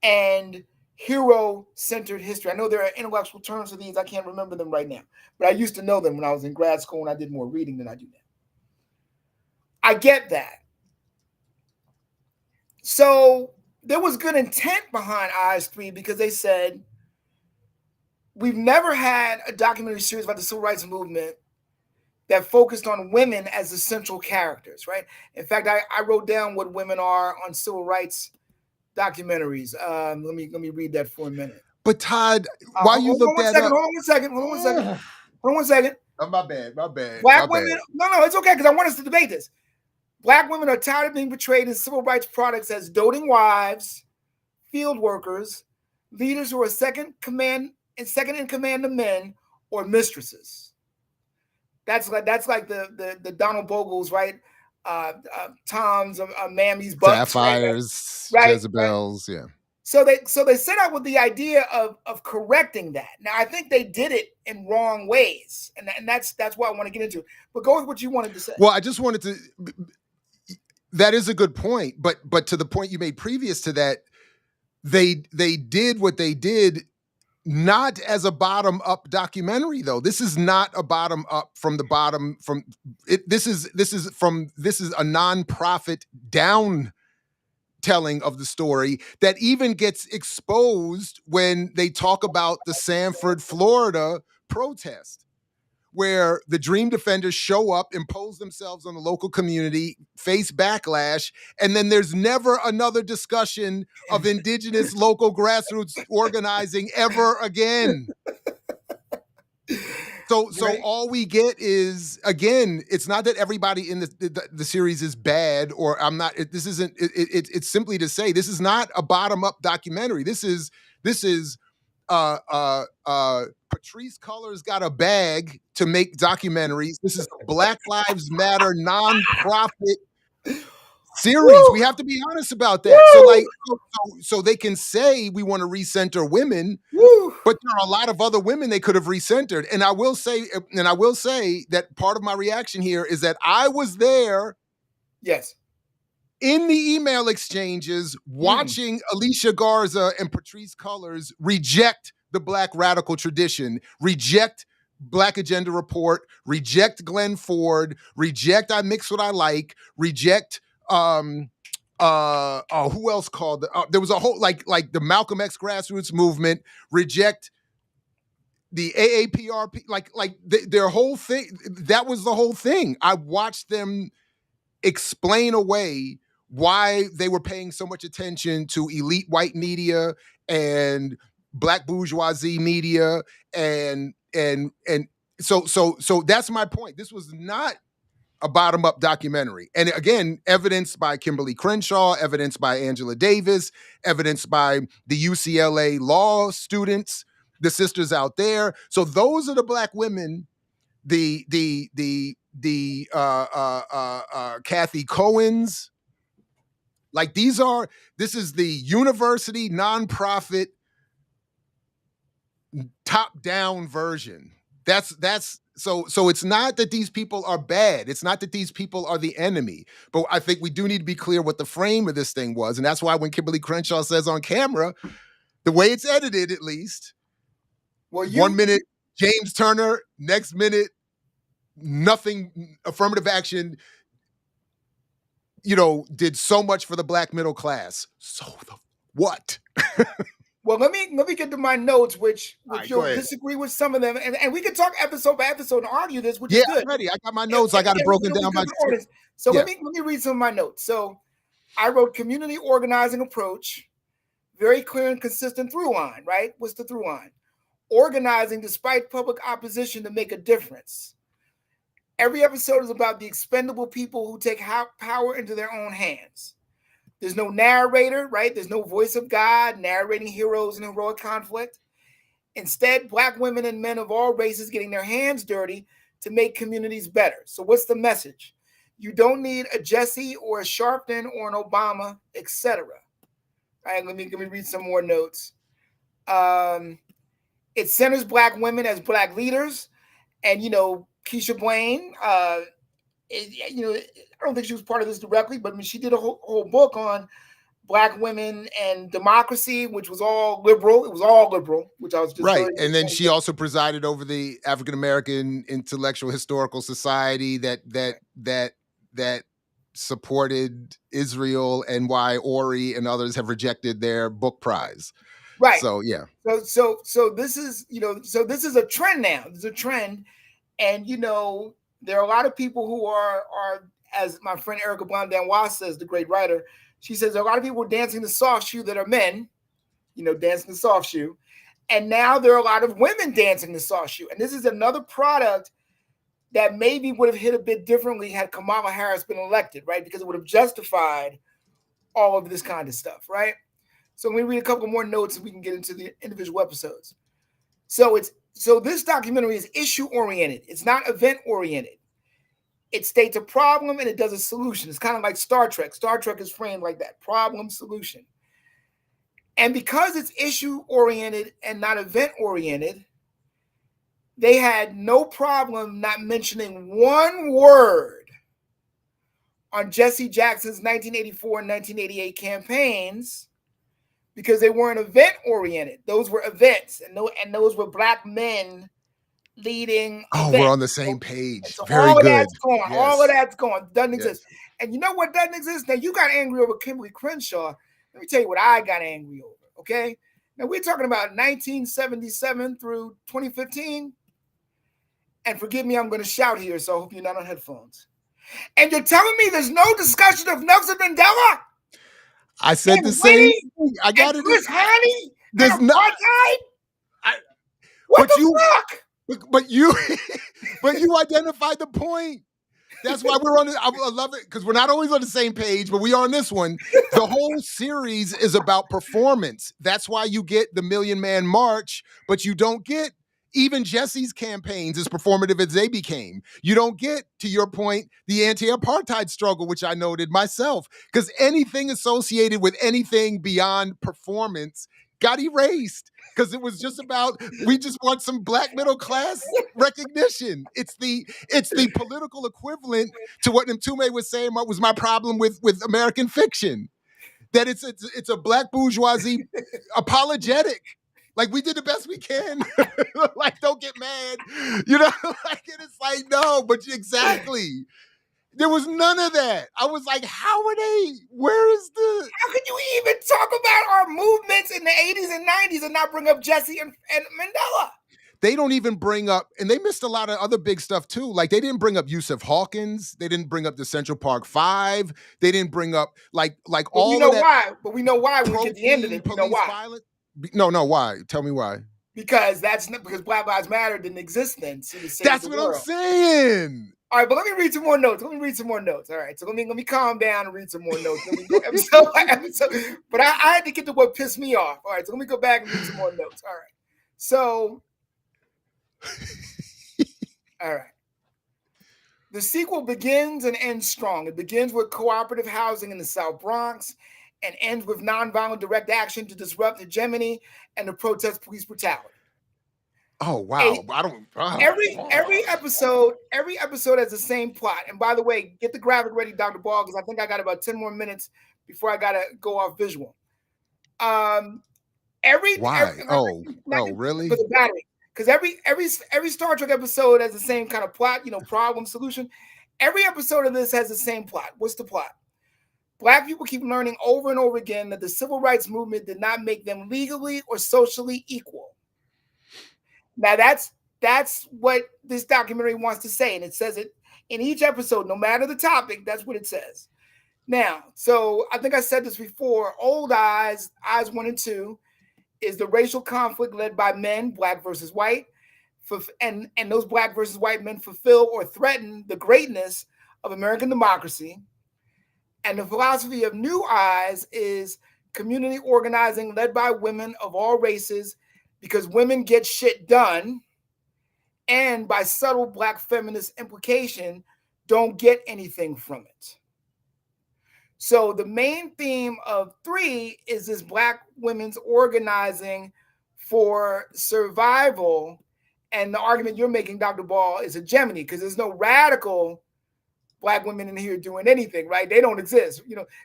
and hero-centered history. I know there are intellectual terms for these. I can't remember them right now, but I used to know them when I was in grad school and I did more reading than I do now. I get that. So there was good intent behind Eyes 3 because they said, we've never had a documentary series about the civil rights movement that focused on women as the central characters, right? In fact, I wrote down what women are on civil rights documentaries. Let me read that for a minute. But Todd, while you look that up, hold on one second. Oh, my bad. Black women, no, it's okay because I want us to debate this. Black women are tired of being portrayed in civil rights products as doting wives, field workers, leaders who are second in command to men, or mistresses. That's like the Donald Bogles, right? Toms, Mammy's, Bucks, Sapphires, right? Jezebels, right? Yeah. So they set out with the idea of correcting that. Now I think they did it in wrong ways, and that's what I want to get into. But go with what you wanted to say. Well, I just wanted to. That is a good point, but to the point you made previous to that, they did what they did. Not as a bottom-up documentary, though. This is not a bottom-up from the bottom. From it, this is a nonprofit down telling of the story that even gets exposed when they talk about the Sanford, Florida protest, where the Dream Defenders show up, impose themselves on the local community, face backlash, and then there's never another discussion of indigenous local grassroots organizing ever again. So right. All we get is, again, it's not that everybody in the series is bad, or I'm not. This isn't. It's simply to say this is not a bottom-up documentary. This is Patrice Cullors got a bag to make documentaries. This is a Black Lives Matter nonprofit series. Woo! We have to be honest about that. Woo! So they can say we want to recenter women, woo! But there are a lot of other women they could have recentered. And I will say that part of my reaction here is that I was there. Yes. In the email exchanges, watching Alicia Garza and Patrice Cullors reject the Black radical tradition, reject Black Agenda Report, reject Glenn Ford, reject I Mix What I Like, reject who else called? There was a whole like the Malcolm X grassroots movement, reject the AAPRP, their whole thing. That was the whole thing. I watched them explain away why they were paying so much attention to elite white media and black bourgeoisie media, and so that's my point. This was not a bottom-up documentary. And again, evidenced by Kimberly Crenshaw, evidenced by Angela Davis, evidenced by the UCLA law students, the sisters out there. So those are the black women, the Kathy Cohen's. Like this is the university nonprofit top-down version. That's so it's not that these people are bad. It's not that these people are the enemy. But I think we do need to be clear what the frame of this thing was. And that's why when Kimberly Crenshaw says on camera, the way it's edited, at least, 1 minute James Turner, next minute nothing, affirmative action, did so much for the black middle class. So the what? Well, let me get to my notes, which right, you'll disagree with some of them, and we can talk episode by episode and argue this, which is good. I'm ready. I got my notes. I got it broken down by orders. So let me read some of my notes. So I wrote community organizing approach, very clear and consistent through line. Right? What's the through line? Organizing despite public opposition to make a difference. Every episode is about the expendable people who take power into their own hands. There's no narrator, right? There's no voice of God narrating heroes and heroic conflict. Instead, black women and men of all races getting their hands dirty to make communities better. So what's the message? You don't need a Jesse or a Sharpton or an Obama, etc. All right, let me read some more notes. It centers black women as black leaders. And, Keisha Blaine, I don't think she was part of this directly, but she did a whole book on black women and democracy, which was all liberal. It was all liberal, which I was just right. And then she also presided over the African American Intellectual Historical Society that supported Israel, and why Ori and others have rejected their book prize. Right. So yeah. So this is this is a trend now. There's a trend, and there are a lot of people who are, as my friend Erica Blondin-Wass says, the great writer, she says there are a lot of people dancing the soft shoe that are men, dancing the soft shoe. And now there are a lot of women dancing the soft shoe. And this is another product that maybe would have hit a bit differently had Kamala Harris been elected, right? Because it would have justified all of this kind of stuff, right? So let me read a couple more notes and we can get into the individual episodes. So this documentary is issue-oriented. It's not event-oriented. It states a problem and it does a solution. It's kind of like Star Trek. Star Trek is framed like that, problem, solution. And because it's issue-oriented and not event-oriented, they had no problem not mentioning one word on Jesse Jackson's 1984 and 1988 campaigns, because they weren't event-oriented. Those were events, and those were black men leading events. We're on the same page. So very all good. Of that's gone. Yes. All of that's gone. Doesn't exist. And you know what doesn't exist? Now, you got angry over Kimberly Crenshaw. Let me tell you what I got angry over, okay? Now, we're talking about 1977 through 2015. And forgive me, I'm going to shout here, so I hope you're not on headphones. And you're telling me there's no discussion of Nelson Mandela? I said the same thing. I got it. Chris Hani? There's no apartheid? What the fuck? But you identified the point. That's why we're on it. I love it, because we're not always on the same page, but we are on this one. The whole series is about performance. That's why you get the Million Man March, but you don't get even Jesse's campaigns, as performative as they became. You don't get, to your point, the anti-apartheid struggle, which I noted myself, because anything associated with anything beyond performance got erased, because it was just about, we just want some black middle class recognition. It's the political equivalent to what Mtume was saying was my problem with American fiction, that it's a black bourgeoisie apologetic. Like, we did the best we can. Like, don't get mad. Like, and it's like, no, but exactly. There was none of that. I was like, how could you even talk about our movements in the 80s and 90s and not bring up Jesse and Mandela? They don't even bring up, and they missed a lot of other big stuff too. Like, they didn't bring up Yusuf Hawkins. They didn't bring up the Central Park Five. They didn't bring up like all of that. But we know why when we get to the end of it. We know why. Violence. No, why? Tell me why. Because because Black Lives Matter didn't exist then. So to save That's the what I'm world. saying. All right, but let me read some more notes. All right, so let me calm down and read some more notes. Then we go episode by episode. But I had to get to what pissed me off. All right, so let me go back and read some more notes. All right, so all right. The sequel begins and ends strong. It begins with cooperative housing in the South Bronx and ends with nonviolent direct action to disrupt hegemony and to protest police brutality. Oh wow! Every episode has the same plot. And by the way, get the graphic ready, Dr. Ball, because I think I got about 10 more minutes before I gotta go off visual. Why? Really? For the battery. Because every Star Trek episode has the same kind of plot, problem, solution. Every episode of this has the same plot. What's the plot? Black people keep learning over and over again that the civil rights movement did not make them legally or socially equal. Now that's what this documentary wants to say, and it says it in each episode, no matter the topic. That's what it says. Now, so I think I said this before. Old Eyes 1 and 2, is the racial conflict led by men, black versus white, and those black versus white men fulfill or threaten the greatness of American democracy. And the philosophy of New Eyes is community organizing led by women of all races, because women get shit done, and by subtle black feminist implication, don't get anything from it. So the main theme of 3 is this black women's organizing for survival. And the argument you're making, Dr. Ball, is hegemony, because there's no radical black women in here doing anything, right? They don't exist.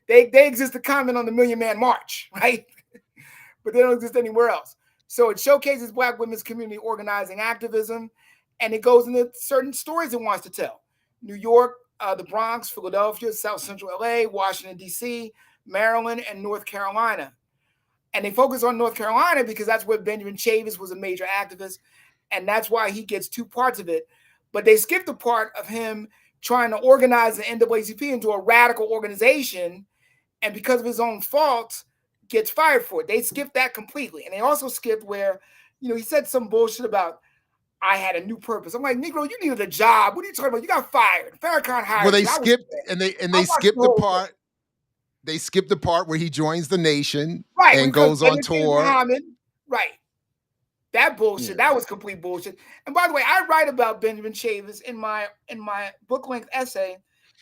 They exist to comment on the Million Man March, right? But they don't exist anywhere else. So it showcases black women's community organizing activism, and it goes into certain stories it wants to tell. New York, the Bronx, Philadelphia, South Central LA, Washington, D.C., Maryland, and North Carolina. And they focus on North Carolina because that's where Benjamin Chavis was a major activist, and that's why he gets 2 parts of it. But they skip the part of him trying to organize the NAACP into a radical organization, and because of his own faults, gets fired for it. They skipped that completely. And they also skipped where, he said some bullshit about, I had a new purpose. I'm like, Negro, you needed a job. What are you talking about? You got fired. Farrakhan hired you. Well, they skipped they skipped the part. They skipped the part where he joins the nation, right, and goes on tour. Right. That bullshit. Yeah. That was complete bullshit. And by the way, I write about Benjamin Chavis in my book-length essay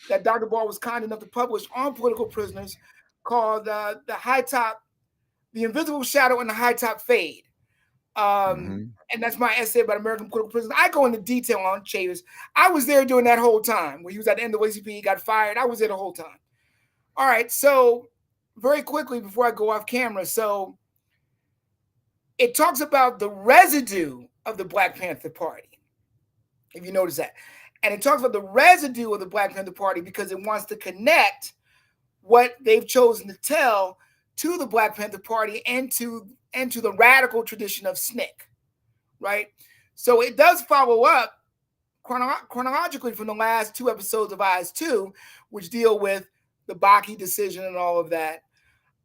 that Dr. Ball was kind enough to publish on political prisoners, called The Invisible Shadow and the High Top Fade. And that's my essay about American political prisoners. I go into detail on Chavis. I was there during that whole time when he was at the NAACP, he got fired. I was there the whole time. All right, so very quickly before I go off camera, so it talks about the residue of the Black Panther Party, if you notice that. And it talks about the residue of the Black Panther Party because it wants to connect what they've chosen to tell to the Black Panther Party and to the radical tradition of SNCC, right? So it does follow up chronologically from the last 2 episodes of Eyes 2, which deal with the Baki decision and all of that.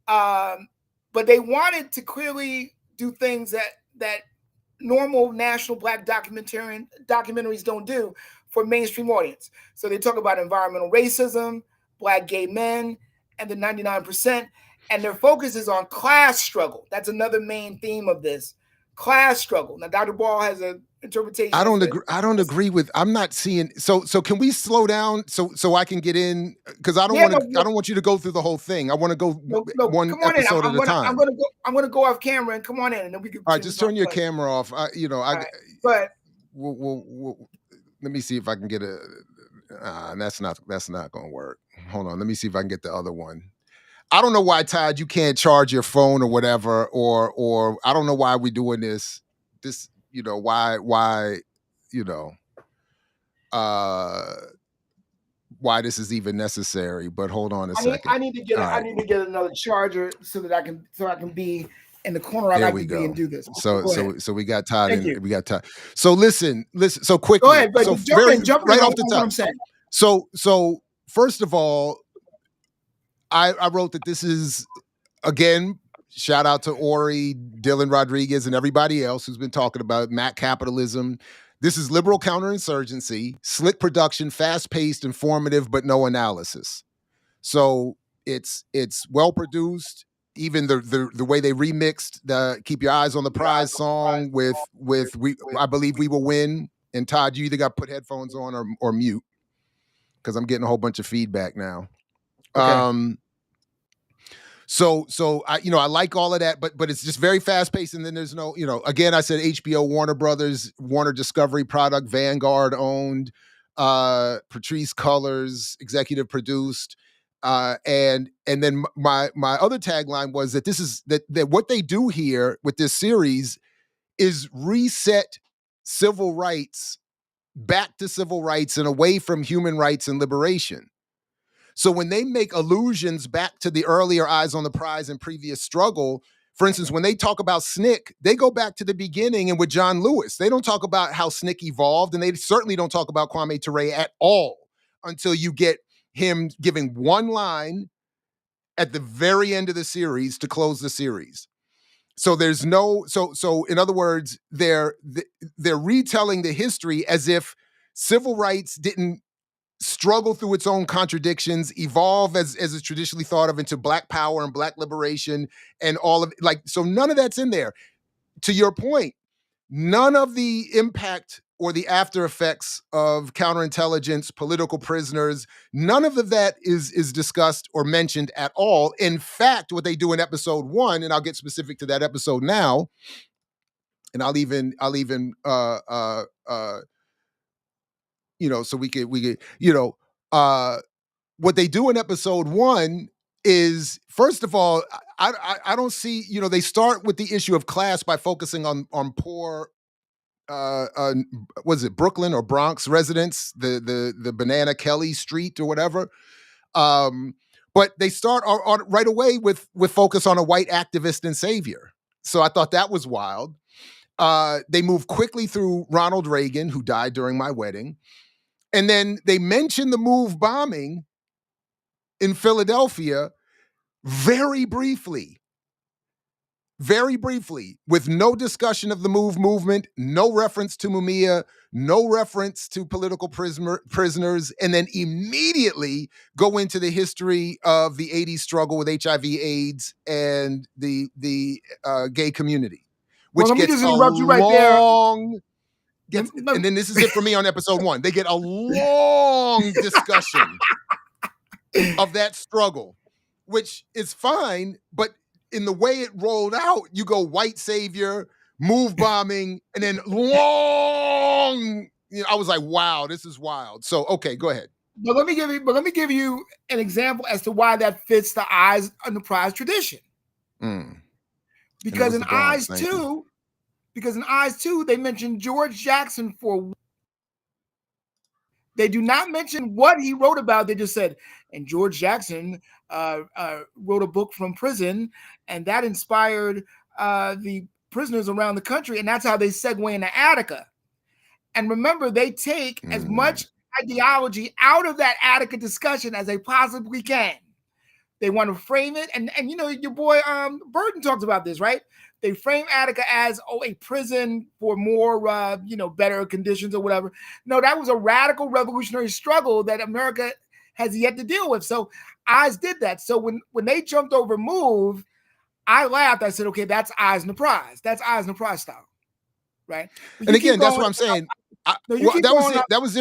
But they wanted to clearly do things that normal national Black documentaries don't do for mainstream audience. So they talk about environmental racism, Black gay men, and the 99%. And their focus is on class struggle. That's another main theme of this. Class struggle. Now, Dr. Ball has an interpretation. I don't agree with. I'm not seeing. So can we slow down so I can get in? Because I don't want you to go through the whole thing. I want to go one episode at a time. I'm gonna go off camera and come on in, and then we can. All right, just turn your camera off. But we'll let me see if I can get a. That's not going to work. Hold on. Let me see if I can get the other one. I don't know why, Todd, you can't charge your phone or whatever, or I don't know why we're doing this. This, why, why this is even necessary. But hold on a second. I need to get another charger so that I can be in the corner I like to be and do this. So we got Todd and we got Todd. So listen. So quickly. Go ahead, but so jump right in off the top. What I'm saying. So first of all, I wrote that this is, again, shout out to Ori, Dylan Rodriguez, and everybody else who's been talking about Mac Capitalism. This is liberal counterinsurgency, slick production, fast-paced, informative, but no analysis. So it's well produced. Even the way they remixed the "Keep Your Eyes on the Prize" song with I believe we will win. And Todd, you either got to put headphones on or mute because I'm getting a whole bunch of feedback now. Okay. So I I like all of that, but it's just very fast paced, and then there's no again I said HBO, Warner Brothers, Warner Discovery product, Vanguard owned, Patrice Cullors executive produced, and then my other tagline was that this is that what they do here with this series is reset civil rights back to civil rights and away from human rights and liberation. So when they make allusions back to the earlier Eyes on the Prize and previous struggle, for instance, when they talk about SNCC, they go back to the beginning and with John Lewis. They don't talk about how SNCC evolved, and they certainly don't talk about Kwame Ture at all until you get him giving one line at the very end of the series to close the series. So there's no so in other words, they're retelling the history as if civil rights didn't struggle through its own contradictions, evolve as it's traditionally thought of into Black power and Black liberation and all of so none of that's in there. To your point, none of the impact or the after effects of counterintelligence, political prisoners, none of that is discussed or mentioned at all. In fact, what they do in episode 1, and I'll get specific to that episode now, and I'll even so we could what they do in episode 1 is, first of all, I don't see, they start with the issue of class by focusing on poor was it Brooklyn or Bronx residents, the Banana Kelly Street or whatever. But they start on right away with focus on a white activist and savior. So I thought that was wild. They move quickly through Ronald Reagan, who died during my wedding. And then they mention the MOVE bombing in Philadelphia very briefly, with no discussion of the MOVE movement, no reference to Mumia, no reference to political prisoners, and then immediately go into the history of the 80s struggle with HIV/AIDS and the gay community, which Let me gets just a interrupt you right there. long... and then this is it for me on episode 1. They get a long discussion of that struggle, which is fine, but in the way it rolled out, you go white savior, MOVE bombing, and then long. I was like, wow, this is wild. So, okay, go ahead. But let me give you an example as to why that fits the Eyes on the Prize tradition. Because in Eyes 2, they mention George Jackson for... They do not mention what he wrote about. They just said, and George Jackson wrote a book from prison, and that inspired the prisoners around the country, and that's how they segue into Attica. And remember, they take as much ideology out of that Attica discussion as they possibly can. They want to frame it, and your boy Burton talks about this, right? They frame Attica as a prison for more better conditions or whatever. No, that was a radical revolutionary struggle that America has yet to deal with. So Eyes did that. So when they jumped over MOVE, I laughed. I said, okay, that's Eyes on the Prize. That's Eyes on the Prize style, right? And again, that's what I'm saying. That was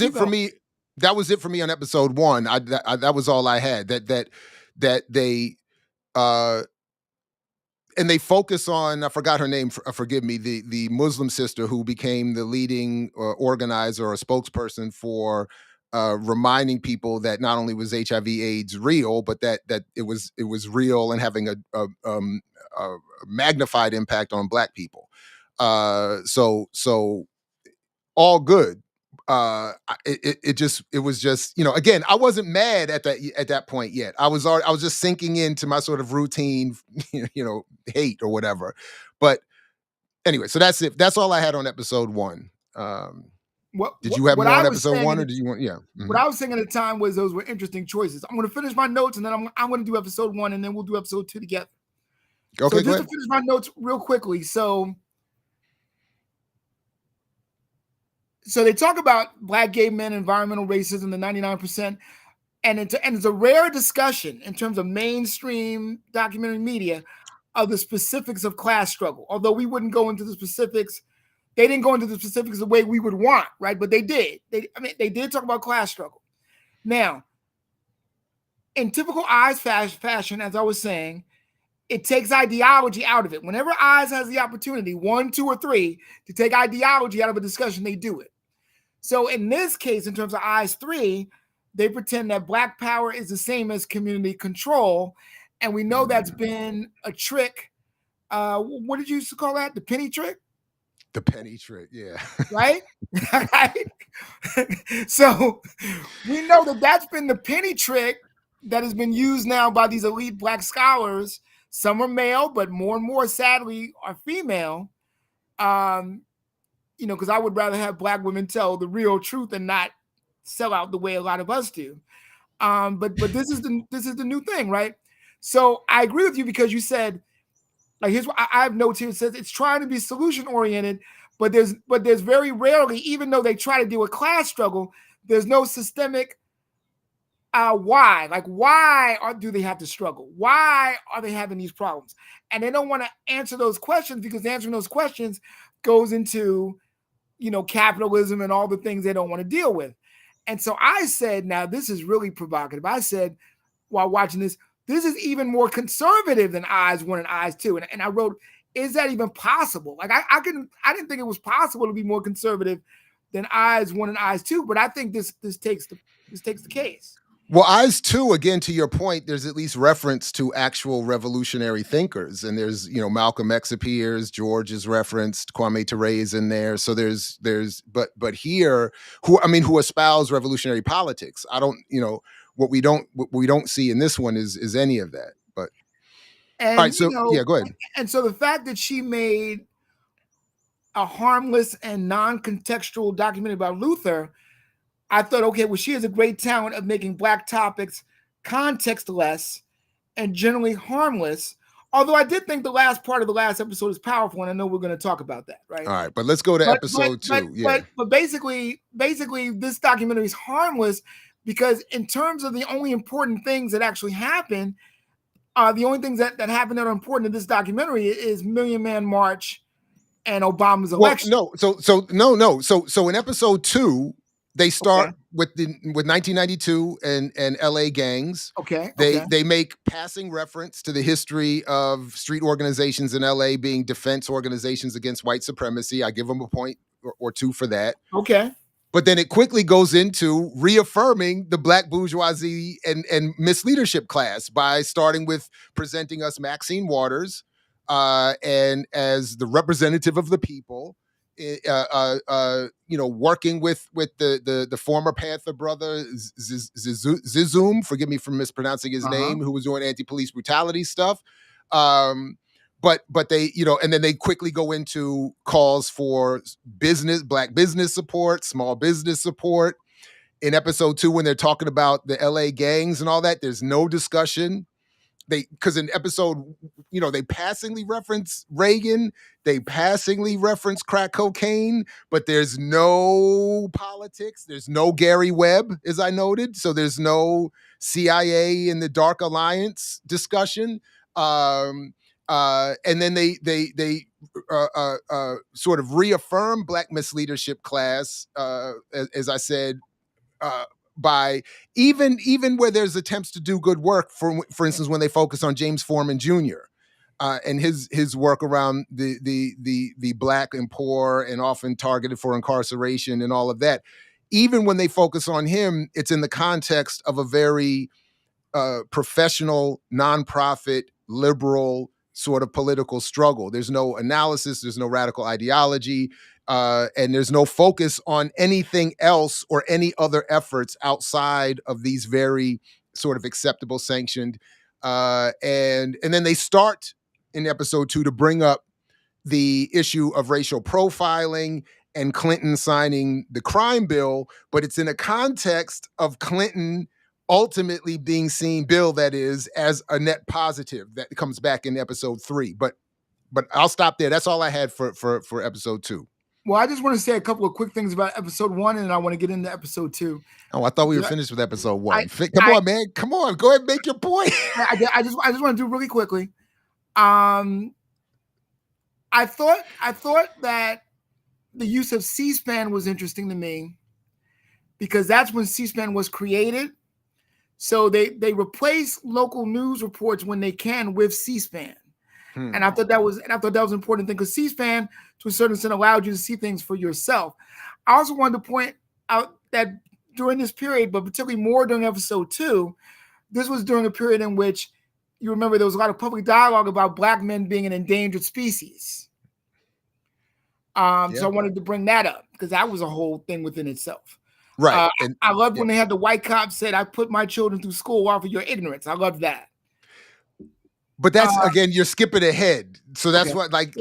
it for me. That was it for me on episode 1. That was all I had. That they and they focus on, I forgot her name, forgive me, the Muslim sister who became the leading organizer or spokesperson for reminding people that not only was HIV/AIDS real, but that it was real and having a magnified impact on Black people. So all good. It was just, again, I wasn't mad at that point yet. I was just sinking into my sort of routine, hate or whatever. But anyway, so that's it. That's all I had on episode 1. Did you have more on episode 1, or do you want? Yeah. Mm-hmm. What I was saying at the time was those were interesting choices. I'm going to finish my notes, and then I'm going to do episode 1, and then we'll do episode 2 together. Okay, go just to ahead. finish my notes real quickly. So they talk about black gay men, environmental racism, the 99%. And it's a rare discussion in terms of mainstream documentary media of the specifics of class struggle. Although we wouldn't go into the specifics, they didn't go into the specifics the way we would want, right? But they did. They did talk about class struggle. Now, in typical Eyes fashion, as I was saying, it takes ideology out of it. Whenever Eyes has the opportunity, 1, 2, or 3, to take ideology out of a discussion, they do it. So in this case, in terms of Eyes 3, they pretend that Black power is the same as community control. And we know that's been a trick. What did you used to call that? The penny trick? The penny trick, yeah. Right? So we know that that's been the penny trick that has been used now by these elite Black scholars. Some are male, but more and more, sadly, are female. Because I would rather have Black women tell the real truth and not sell out the way a lot of us do. But this is the new thing, right? So I agree with you because you said, like, here's what I have notes here. It says it's trying to be solution oriented, but there's very rarely, even though they try to deal with class struggle, there's no systemic why. Like, why do they have to struggle? Why are they having these problems? And they don't want to answer those questions because answering those questions goes into, capitalism and all the things they don't want to deal with. And so I said, now this is really provocative. I said, while watching this is even more conservative than Eyes 1 and Eyes 2. And I wrote, is that even possible? Like I didn't think it was possible to be more conservative than Eyes 1 and Eyes 2, but I think this takes the case. Well, Eyes 2, again, to your point, there's at least reference to actual revolutionary thinkers. And there's, Malcolm X appears, George is referenced, Kwame Ture is in there. So but here, who espouse revolutionary politics. I don't, what we don't see in this one is any of that. But and all right, so yeah, go ahead. And so the fact that she made a harmless and non-contextual documentary about Luther, I thought, okay, well, she has a great talent of making Black topics contextless and generally harmless. Although I did think the last part of the last episode is powerful, and I know we're going to talk about that, right? All right, but let's go to episode 2. But basically, this documentary is harmless because in terms of the only important things that actually happen, the only things that happen that are important in this documentary is Million Man March and Obama's election. Well, no. So in episode 2, they start with 1992 and LA gangs. Okay. They make passing reference to the history of street organizations in LA being defense organizations against white supremacy. I give them a point or two for that. Okay. But then it quickly goes into reaffirming the Black bourgeoisie and misleadership class by starting with presenting us Maxine Waters and as the representative of the people, working with the former Panther brother Zizum, forgive me for mispronouncing his name, who was doing anti-police brutality stuff. But they, and then they quickly go into calls for Black business support, small business support. In episode 2, when they're talking about the LA gangs and all that, there's no discussion. Because in episode, they passingly reference Reagan, they passingly reference crack cocaine, but there's no politics. There's no Gary Webb, as I noted. So there's no CIA and the Dark Alliance discussion. And then they sort of reaffirm Black misleadership class, as I said, by even where there's attempts to do good work, for instance, when they focus on James Foreman Jr. And his work around the Black and poor and often targeted for incarceration and all of that. Even when they focus on him, it's in the context of a very professional, nonprofit, liberal sort of political struggle. There's no analysis, there's no radical ideology, and there's no focus on anything else or any other efforts outside of these very sort of acceptable, sanctioned. And then they start in episode 2 to bring up the issue of racial profiling and Clinton signing the crime bill, but it's in a context of Clinton ultimately being seen, Bill, that is, as a net positive that comes back in episode 3. But I'll stop there. That's all I had for episode 2. Well, I just want to say a couple of quick things about episode 1, and then I want to get into episode 2. Oh, I thought we were finished with episode 1. Come I- on, man. Come on. Go ahead and make your point. I just want to do really quickly. I thought that the use of C-SPAN was interesting to me because that's when C-SPAN was created. So they replace local news reports when they can with C-SPAN. And I thought that was an important thing because C-SPAN, to a certain extent, allowed you to see things for yourself. I also wanted to point out that during this period, but particularly more during episode 2, this was during a period in which, you remember, there was a lot of public dialogue about Black men being an endangered species. So I wanted to bring that up because that was a whole thing within itself. Right. I loved when they had the white cop said, "I put my children through school off of your ignorance." I loved that. But that's again, you're skipping ahead. So that's what that's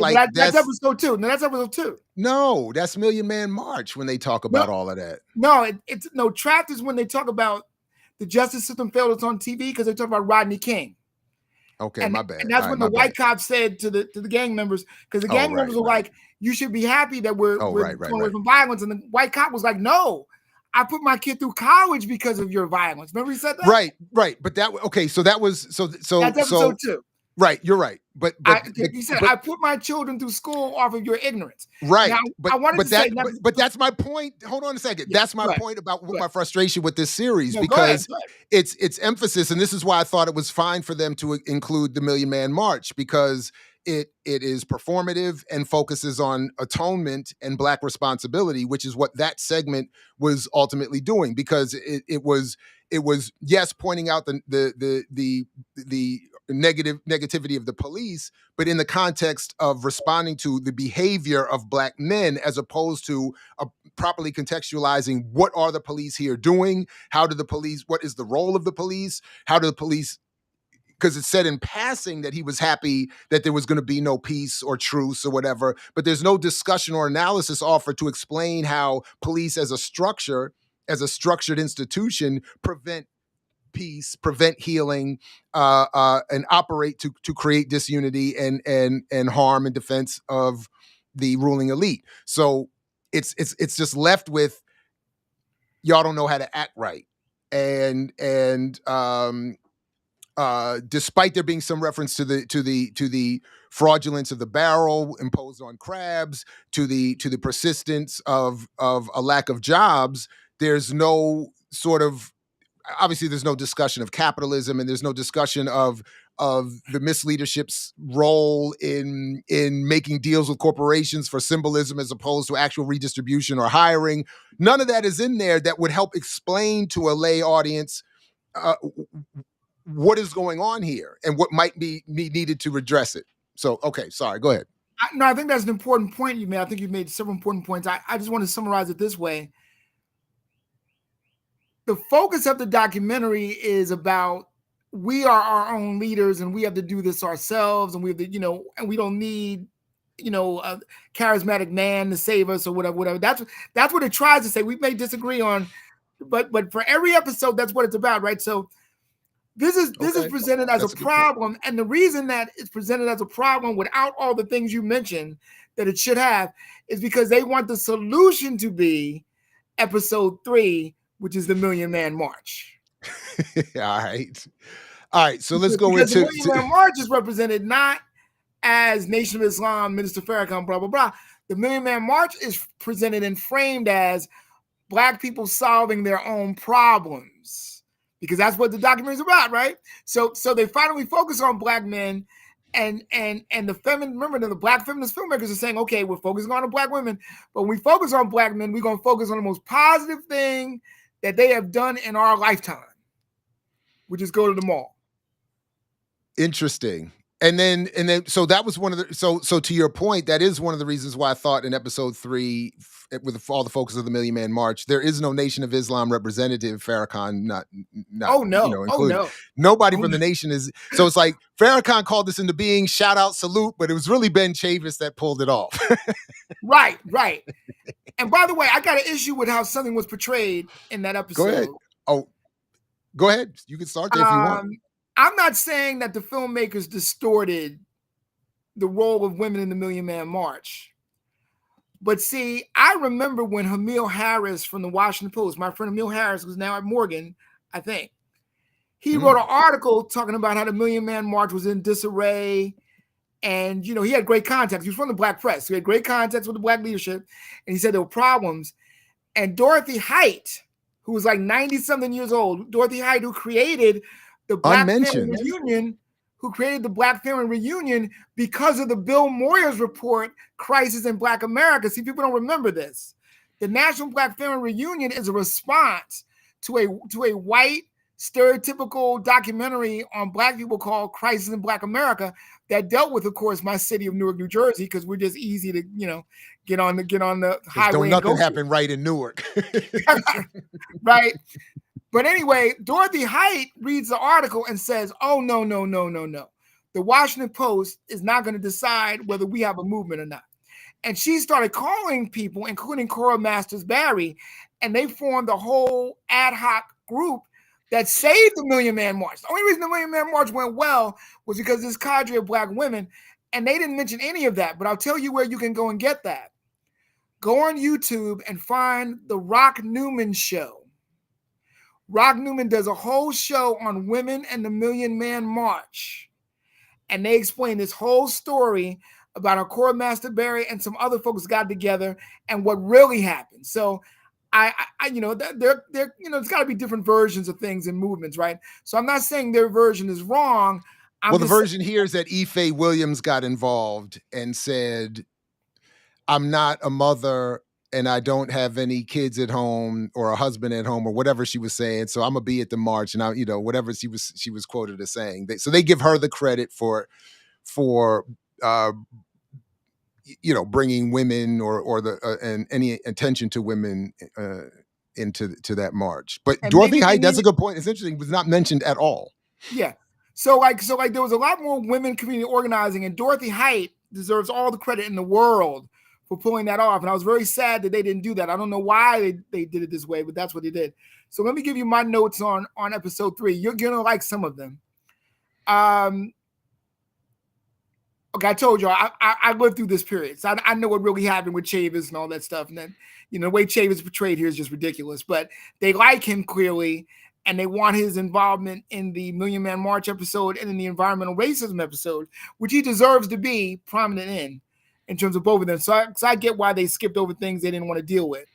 episode 2. No, that's episode 2. No, that's Million Man March when they talk about all of that. No, it's Trapped is when they talk about the justice system failed us on TV because they talk about Rodney King. Okay, my bad. And that's when the white cop said to the gang members, because the gang members were like, "You should be happy that we're going away from violence," and the white cop was like, "No, I put my kid through college because of your violence." Remember he said that? Right. But so that was so that's episode 2. Right, you're right. But he said, "I put my children through school off of your ignorance." Right. Now, but that's my point. Hold on a second. That's my point about my frustration with this series because its emphasis, and this is why I thought it was fine for them to include the Million Man March, because it is performative and focuses on atonement and Black responsibility, which is what that segment was ultimately doing, because it was yes, pointing out the negativity of the police, but in the context of responding to the behavior of Black men, as opposed to properly contextualizing what are the police here doing, what is the role of the police, how do the police, because it said in passing that he was happy that there was going to be no peace or truce or whatever, but there's no discussion or analysis offered to explain how police as a structured institution prevent peace, prevent healing, and operate to create disunity and harm in defense of the ruling elite. So it's just left with, y'all don't know how to act right, and despite there being some reference to the fraudulence of the barrel imposed on crabs, to the persistence of a lack of jobs, there's no sort of, obviously there's no discussion of capitalism, and there's no discussion of the misleadership's role in making deals with corporations for symbolism as opposed to actual redistribution or hiring. None of that is in there that would help explain to a lay audience what is going on here and what might be needed to redress it. So, okay, sorry, go ahead. I think that's an important point you made. I think you've made several important points. I just want to summarize it this way. The focus of the documentary is about, we are our own leaders and we have to do this ourselves, and we have to, and we don't need, a charismatic man to save us or whatever. That's what it tries to say. We may disagree on, but for every episode, that's what it's about, right? So this is presented as a problem, and the reason that it's presented as a problem without all the things you mentioned that it should have is because they want the solution to be episode 3, which is the Million Man March. All right. So let's go into the Million Man March is represented not as Nation of Islam, Minister Farrakhan, blah blah blah. The Million Man March is presented and framed as Black people solving their own problems, because that's what the documentary is about, right? So they finally focus on Black men, and the remember the Black feminist filmmakers are saying, okay, we're focusing on the Black women, but when we focus on Black men, we're going to focus on the most positive thing that they have done in our lifetime, which is go to the mall. Interesting. And then so that was one of the, so to your point, that is one of the reasons why I thought in episode 3, with all the focus of the Million Man March, there is no Nation of Islam representative, Farrakhan not included. Nobody from the nation is, so it's like Farrakhan called this into being, shout out, salute, but it was really Ben Chavis that pulled it off. Right. And by the way, I got an issue with how something was portrayed in that episode. Go ahead. Oh, Go ahead. You can start there if you want. I'm not saying that the filmmakers distorted the role of women in the Million Man March. But see, I remember when Hamil Harris from the Washington Post, my friend Hamil Harris, who's now at Morgan, I think, he wrote an article talking about how the Million Man March was in disarray. And, he had great contacts. He was from the Black press. So he had great contacts with the Black leadership. And he said there were problems. And Dorothy Height, who was like 90-something years old, Dorothy Height, who created the Black Family Reunion, because of the Bill Moyers report, Crisis in Black America. See, people don't remember this. The National Black Family Reunion is a response to a white, stereotypical documentary on Black people called Crisis in Black America that dealt with, of course, my city of Newark, New Jersey, because we're just easy to, get on the highway. Don't nothing happen right in Newark. Right. But anyway, Dorothy Height reads the article and says, oh, no. The Washington Post is not going to decide whether we have a movement or not. And she started calling people, including Cora Masters Barry, and they formed a whole ad hoc group that saved the Million Man March. The only reason the Million Man March went well was because this cadre of Black women, and they didn't mention any of that, but I'll tell you where you can go and get that. Go on YouTube and find the Rock Newman Show. Rock Newman does a whole show on women and the Million Man March. And they explain this whole story about how Cora Master Berry and some other folks got together and what really happened. So there's got to be different versions of things and movements, right? So I'm not saying their version is wrong. The version here is that Ife Williams got involved and said, I'm not a mother and I don't have any kids at home or a husband at home or whatever she was saying. So I'm gonna be at the march, and whatever she was quoted as saying. So they give her the credit for bringing women or and any attention to women into that march. But Dorothy Height, that's a good point. It's interesting. It was not mentioned at all. Yeah. So there was a lot more women community organizing, and Dorothy Height deserves all the credit in the world for pulling that off. And I was very sad that they didn't do that. I don't know why they did it this way, but that's what they did. So let me give you my notes on episode 3. You're going to like some of them. Okay, I told you, I lived through this period. So I know what really happened with Chavis and all that stuff. And then, the way Chavis is portrayed here is just ridiculous. But they like him clearly, and they want his involvement in the Million Man March episode and in the environmental racism episode, which he deserves to be prominent in terms of both of them. So I get why they skipped over things they didn't want to deal with.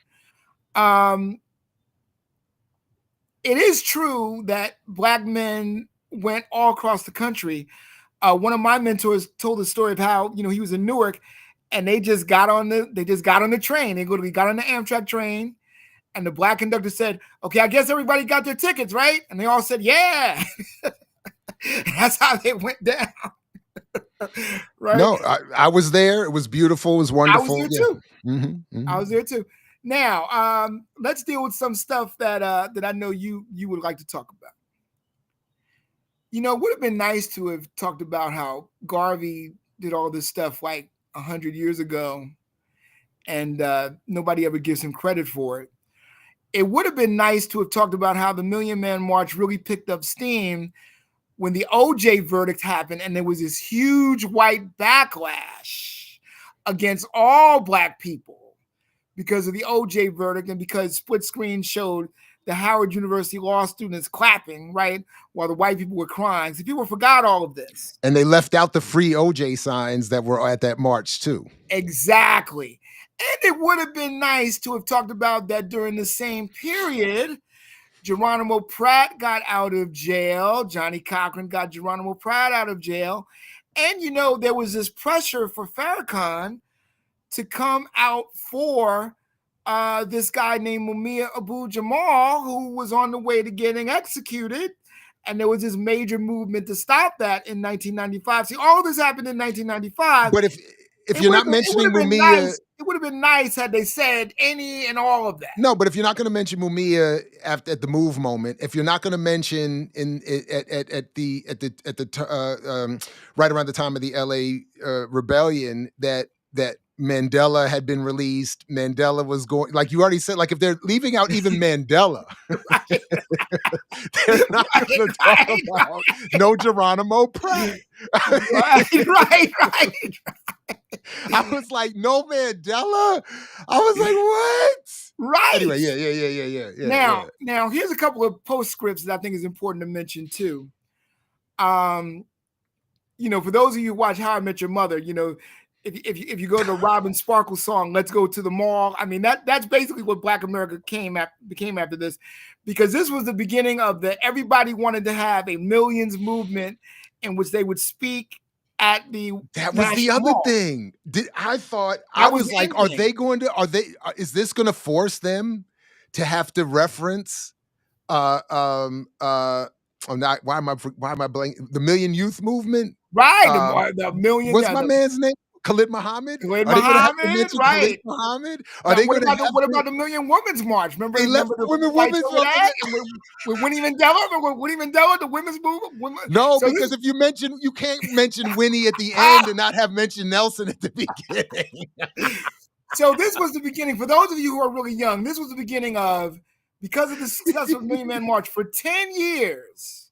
It is true that Black men went all across the country. One of my mentors told the story of how, he was in Newark, and they just got on the train. They got on the Amtrak train, and the Black conductor said, okay, I guess everybody got their tickets, right? And they all said, yeah. That's how they went down. Right? No, I was there. It was beautiful. It was wonderful. I was there too. Mm-hmm. I was there too. Now, let's deal with some stuff that I know you would like to talk about. It would have been nice to have talked about how Garvey did all this stuff like 100 years ago, and nobody ever gives him credit for it. It would have been nice to have talked about how the Million Man March really picked up steam when the OJ verdict happened, and there was this huge white backlash against all Black people because of the OJ verdict, and because split screen showed the Howard University law students clapping, right, while the white people were crying. So people forgot all of this. And they left out the free OJ signs that were at that march too. Exactly. And it would have been nice to have talked about that during the same period. Geronimo Pratt got out of jail. Johnny Cochran got Geronimo Pratt out of jail. And, there was this pressure for Farrakhan to come out for this guy named Mumia Abu-Jamal, who was on the way to getting executed. And there was this major movement to stop that in 1995. See, all of this happened in 1995. But if you're not mentioning Mumia... It would have been nice had they said any and all of that. No, but if you're not going to mention Mumia at the move moment, if you're not going to mention right around the time of the LA rebellion that Mandela had been released. Mandela was going, like you already said, like if they're leaving out even Mandela, Right, they're not right, going to talk right, about no Geronimo Pratt. right, right, right. I was like, no Mandela. I was like, what? Right. Anyway, yeah. Now here's a couple of postscripts that I think is important to mention too. For those of you who watch How I Met Your Mother, if you go to the Robin Sparkles song, "Let's Go to the Mall," I mean that's basically what Black America became after this, because this was the beginning of everybody wanted to have a millions movement in which they would speak at the that was the other thing. I thought I was like, is this going to force them to have to reference why am I blanking? The Million Youth Movement? Right, the million. What's my man's name? Khalid Muhammad? Khalid Are they going to have to Muhammad, mention right. Khalid Muhammad? Are they going to have what about the Million Women's March? Remember the Women's March? With Winnie Mandela, the women's movement? No, so because if you can't mention Winnie at the end and not have mentioned Nelson at the beginning. So this was the beginning. For those of you who are really young, this was the beginning of, because of the success of Million Man March, for 10 years,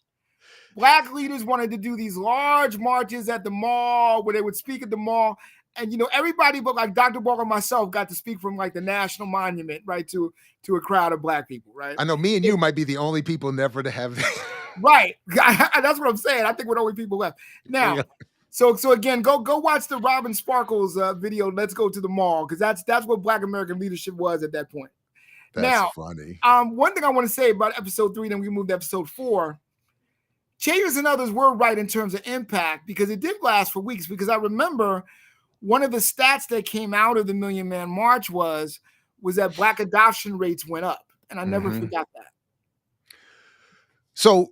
Black leaders wanted to do these large marches at the mall where they would speak at the mall. And, everybody but like Dr. Ball and myself got to speak from like the National Monument, right, to a crowd of Black people, right? I know me and you might be the only people never to have that. Right. That's what I'm saying. I think we're the only people left. Now, yeah. So again, go watch the Robin Sparkles video, "Let's Go to the Mall," because that's what Black American leadership was at that point. That's funny. One thing I want to say about episode 3, then we moved to episode 4. Chavis and others were right in terms of impact, because it did last for weeks. Because I remember one of the stats that came out of the Million Man March was that Black adoption rates went up, and I never forgot that. So,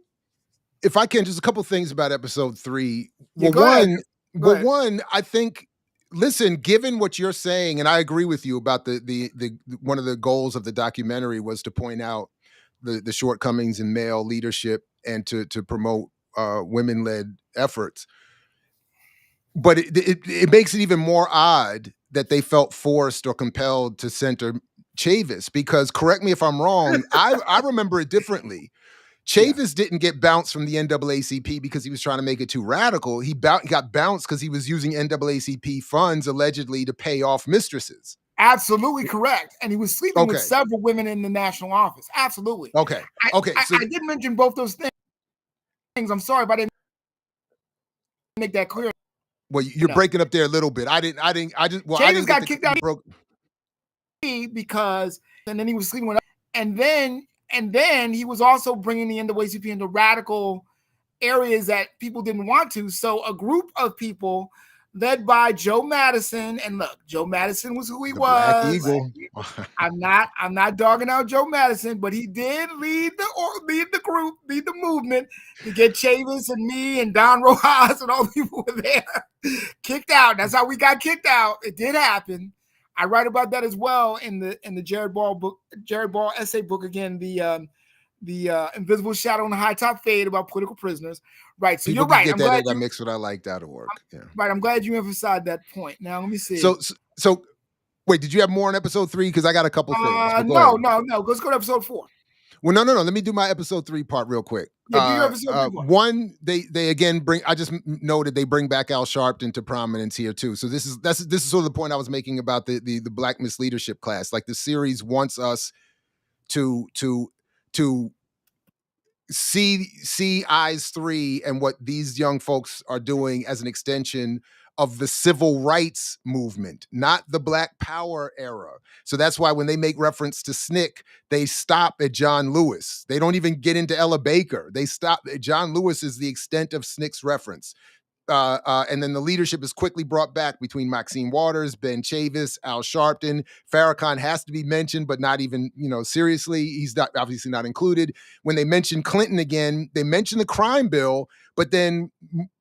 if I can, just a couple things about episode 3. Yeah, one, I think. Listen, given what you're saying, and I agree with you about the one of the goals of the documentary was to point out the shortcomings in male leadership and to promote women-led efforts. But it makes it even more odd that they felt forced or compelled to center Chavis, because, correct me if I'm wrong, I remember it differently. Chavis didn't get bounced from the NAACP because he was trying to make it too radical. He got bounced because he was using NAACP funds allegedly to pay off mistresses. Absolutely correct. And he was sleeping with several women in the national office. Absolutely. Okay. I did mention both those things. I'm sorry, but I didn't make that clear. Well, you're breaking up there a little bit. Chavis got kicked out because, and then he was sleeping with, and then he was also bringing the NAACP into radical areas that people didn't want to. So a group of people led by Joe Madison, and look, Joe Madison was who he was. Black Eagle. I'm not dogging out Joe Madison, but he did lead the movement to get Chavis and me and Don Rojas and all the people were there kicked out. That's how we got kicked out. It did happen. I write about that as well in the Jared Ball essay book, again, the Invisible Shadow and the High Top Fade, about political prisoners. Right. So people you're right. Get that at mixwithilike.org. Yeah. Right. I'm glad you emphasized that point. Now let me see. So wait, did you have more on episode 3? Because I got a couple things. No. Let's go to episode 4. Well, no. Let me do my episode 3 part real quick. Yeah, do your episode 3 part. One, they again bring. I just noted they bring back Al Sharpton to prominence here too. So this is sort of the point I was making about the Black misleadership class. Like, the series wants us to see Eyes 3 and what these young folks are doing as an extension of the civil rights movement, not the Black Power era. So that's why when they make reference to SNCC, they stop at John Lewis. They don't even get into Ella Baker. They stop. John Lewis is the extent of SNCC's reference. And then the leadership is quickly brought back between Maxine Waters, Ben Chavis, Al Sharpton. Farrakhan has to be mentioned, but not even, seriously. He's obviously not included. When they mention Clinton again, they mention the crime bill, but then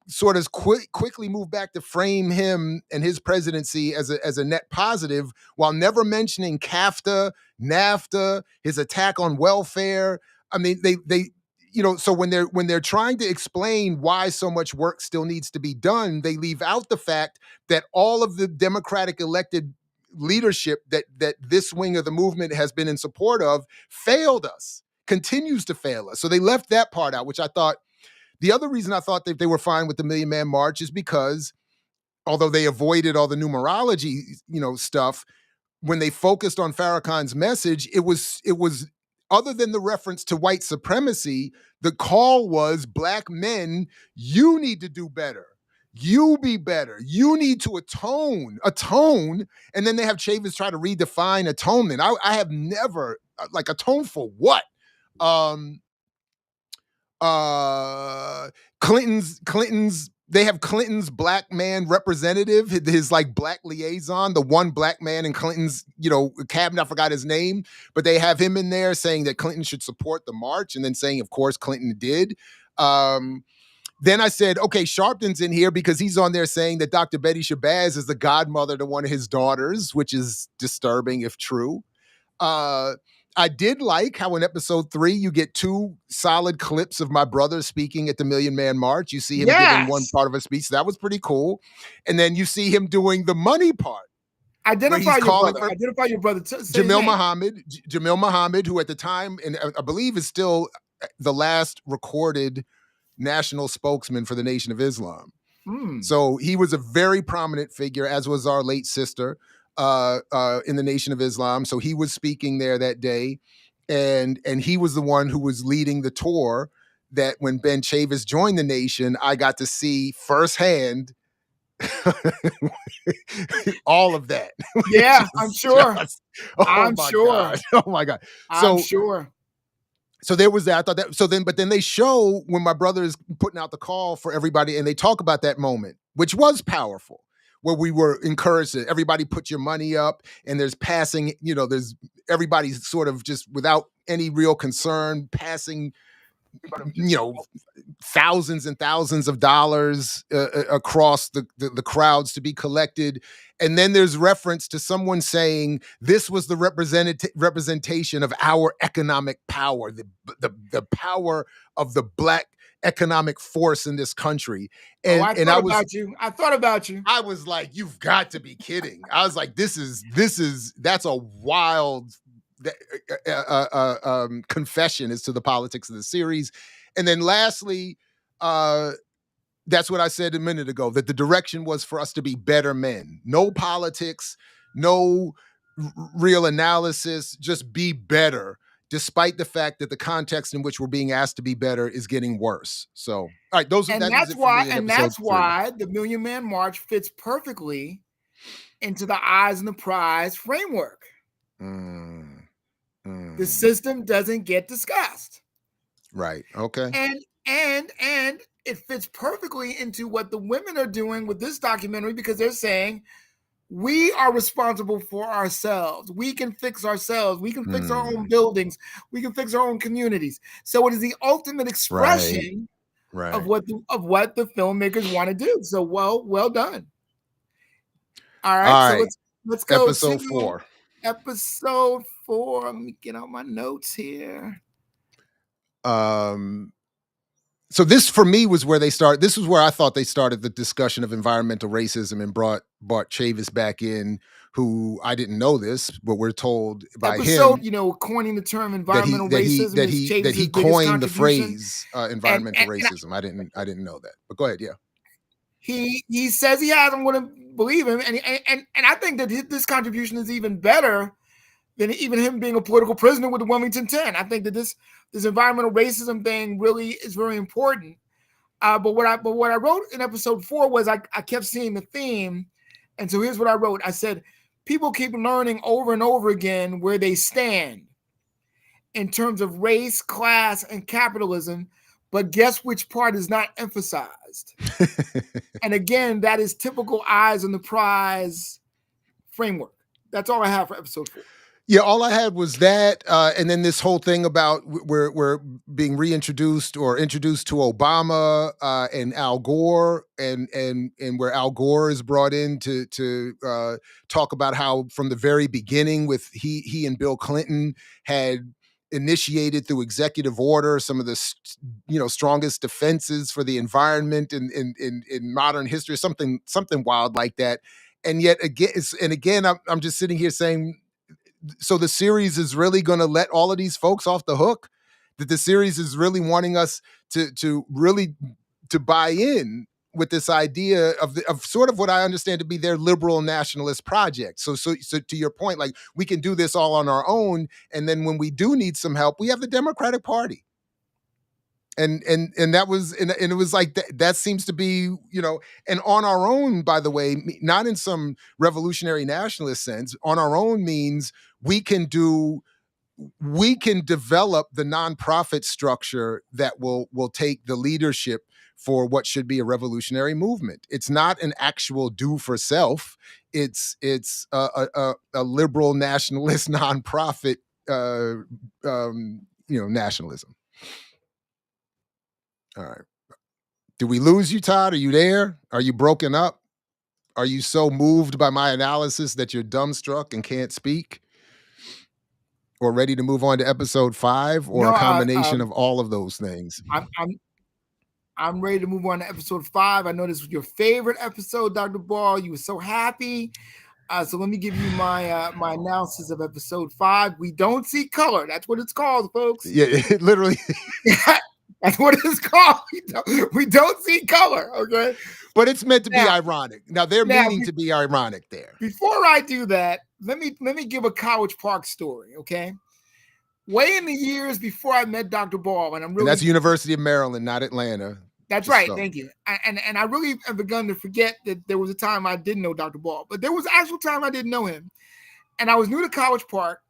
sort of quickly move back to frame him and his presidency as a net positive, while never mentioning CAFTA, NAFTA, his attack on welfare. I mean, they so when they're trying to explain why so much work still needs to be done, they leave out the fact that all of the Democratic elected leadership that this wing of the movement has been in support of failed us, continues to fail us. So they left that part out, which I thought, the other reason I thought that they were fine with the Million Man March is because although they avoided all the numerology, stuff, when they focused on Farrakhan's message, it was other than the reference to white supremacy, the call was Black men, you need to do better. You be better. You need to atone. And then they have Chavis try to redefine atonement. I have never, like, atone for what? Clinton's they have Clinton's black man representative, his like black liaison, the one black man in Clinton's, cabinet. I forgot his name, but they have him in there saying that Clinton should support the march, and then saying, of course, Clinton did. Then I said, okay, Sharpton's in here because he's on there saying that Dr. Betty Shabazz is the godmother to one of his daughters, which is disturbing if true. I did like how in episode 3, you get 2 solid clips of my brother speaking at the Million Man March. You see him giving one part of a speech. So that was pretty cool. And then you see him doing the money part. Identify your brother. Identify your brother. Jamil Muhammad, who at the time, and I believe is still the last recorded national spokesman for the Nation of Islam. So he was a very prominent figure, as was our late sister. In the Nation of Islam. So he was speaking there that day, and he was the one who was leading the tour that when Ben Chavis joined the Nation, I got to see firsthand all of that. Yeah, I'm sure. I'm sure. God. Oh my God. I'm sure. So there was that. I thought that. But then they show when my brother is putting out the call for everybody, and they talk about that moment, which was powerful, where we were encouraged to everybody put your money up, and there's passing, there's everybody's sort of just without any real concern passing, thousands and thousands of dollars across the crowds to be collected. And then there's reference to someone saying this was the representation of our economic power, the power of the Black economic force in this country. And I thought about you. I was like, you've got to be kidding. I was like, that's a wild confession as to the politics of the series. And then lastly, that's what I said a minute ago, that the direction was for us to be better men. No politics, no real analysis, just be better, despite the fact that the context in which we're being asked to be better is getting worse. So, all right, that's why the Million Man March fits perfectly into the eyes and the prize framework. The system doesn't get discussed. Right. Okay. And it fits perfectly into what the women are doing with this documentary, because they're saying we are responsible for ourselves. We can fix ourselves. We can fix our own buildings. We can fix our own communities. So it is the ultimate expression of what the filmmakers want to do. So well done. All right. So let's go. Episode 4. Episode 4. Let me get out my notes here. So this for me was where this was where I thought they started the discussion of environmental racism and brought Chavis back in, who I didn't know this, but we're told by him, coining the term environmental racism, that he coined the phrase environmental racism. I didn't know that, but go ahead. Yeah. He says he has. I'm going to believe him, and I think that this contribution is even better than even him being a political prisoner with the Wilmington 10. I think that this environmental racism thing really is very important. But what I wrote in episode 4 was I kept seeing the theme, and so here's what I wrote. I said, people keep learning over and over again where they stand in terms of race, class, and capitalism, but guess which part is not emphasized? And again, that is typical eyes on the prize framework. That's all I have for episode 4. Yeah, all I had was that, and then this whole thing about we're being reintroduced or introduced to Obama and Al Gore, and where Al Gore is brought in to talk about how from the very beginning with he and Bill Clinton had initiated through executive order, some of the strongest defenses for the environment in modern history, something wild like that. And yet again, I'm just sitting here saying, so the series is really going to let all of these folks off the hook? That the series is really wanting us to really to buy in with this idea of sort of what I understand to be their liberal nationalist project. So to your point, like, we can do this all on our own, and then when we do need some help, we have the Democratic Party. And that was and it was like that seems to be, and on our own, by the way, not in some revolutionary nationalist sense. On our own means we can develop the nonprofit structure that will take the leadership for what should be a revolutionary movement. It's not an actual do for self. It's a liberal nationalist nonprofit nationalism. All right. Do we lose you, Todd? Are you there? Are you broken up? Are you so moved by my analysis that you're dumbstruck and can't speak? Or ready to move on to episode 5, or No, a combination of all of those things? I'm ready to move on to episode 5. I know this was your favorite episode, Dr. Ball. You were so happy. So let me give you my my analysis of episode 5. We don't see color. That's what it's called, folks. Yeah, literally. That's what it's called. We don't see color, okay? But it's meant to be ironic. Now, they're meaning to be ironic there. Before I do that, let me give a College Park story, okay? Way in the years before I met Dr. Ball, and that's University of Maryland, not Atlanta. That's right. Thank you. And I really have begun to forget that there was a time I didn't know Dr. Ball, but there was actual time I didn't know him. And I was new to College Park.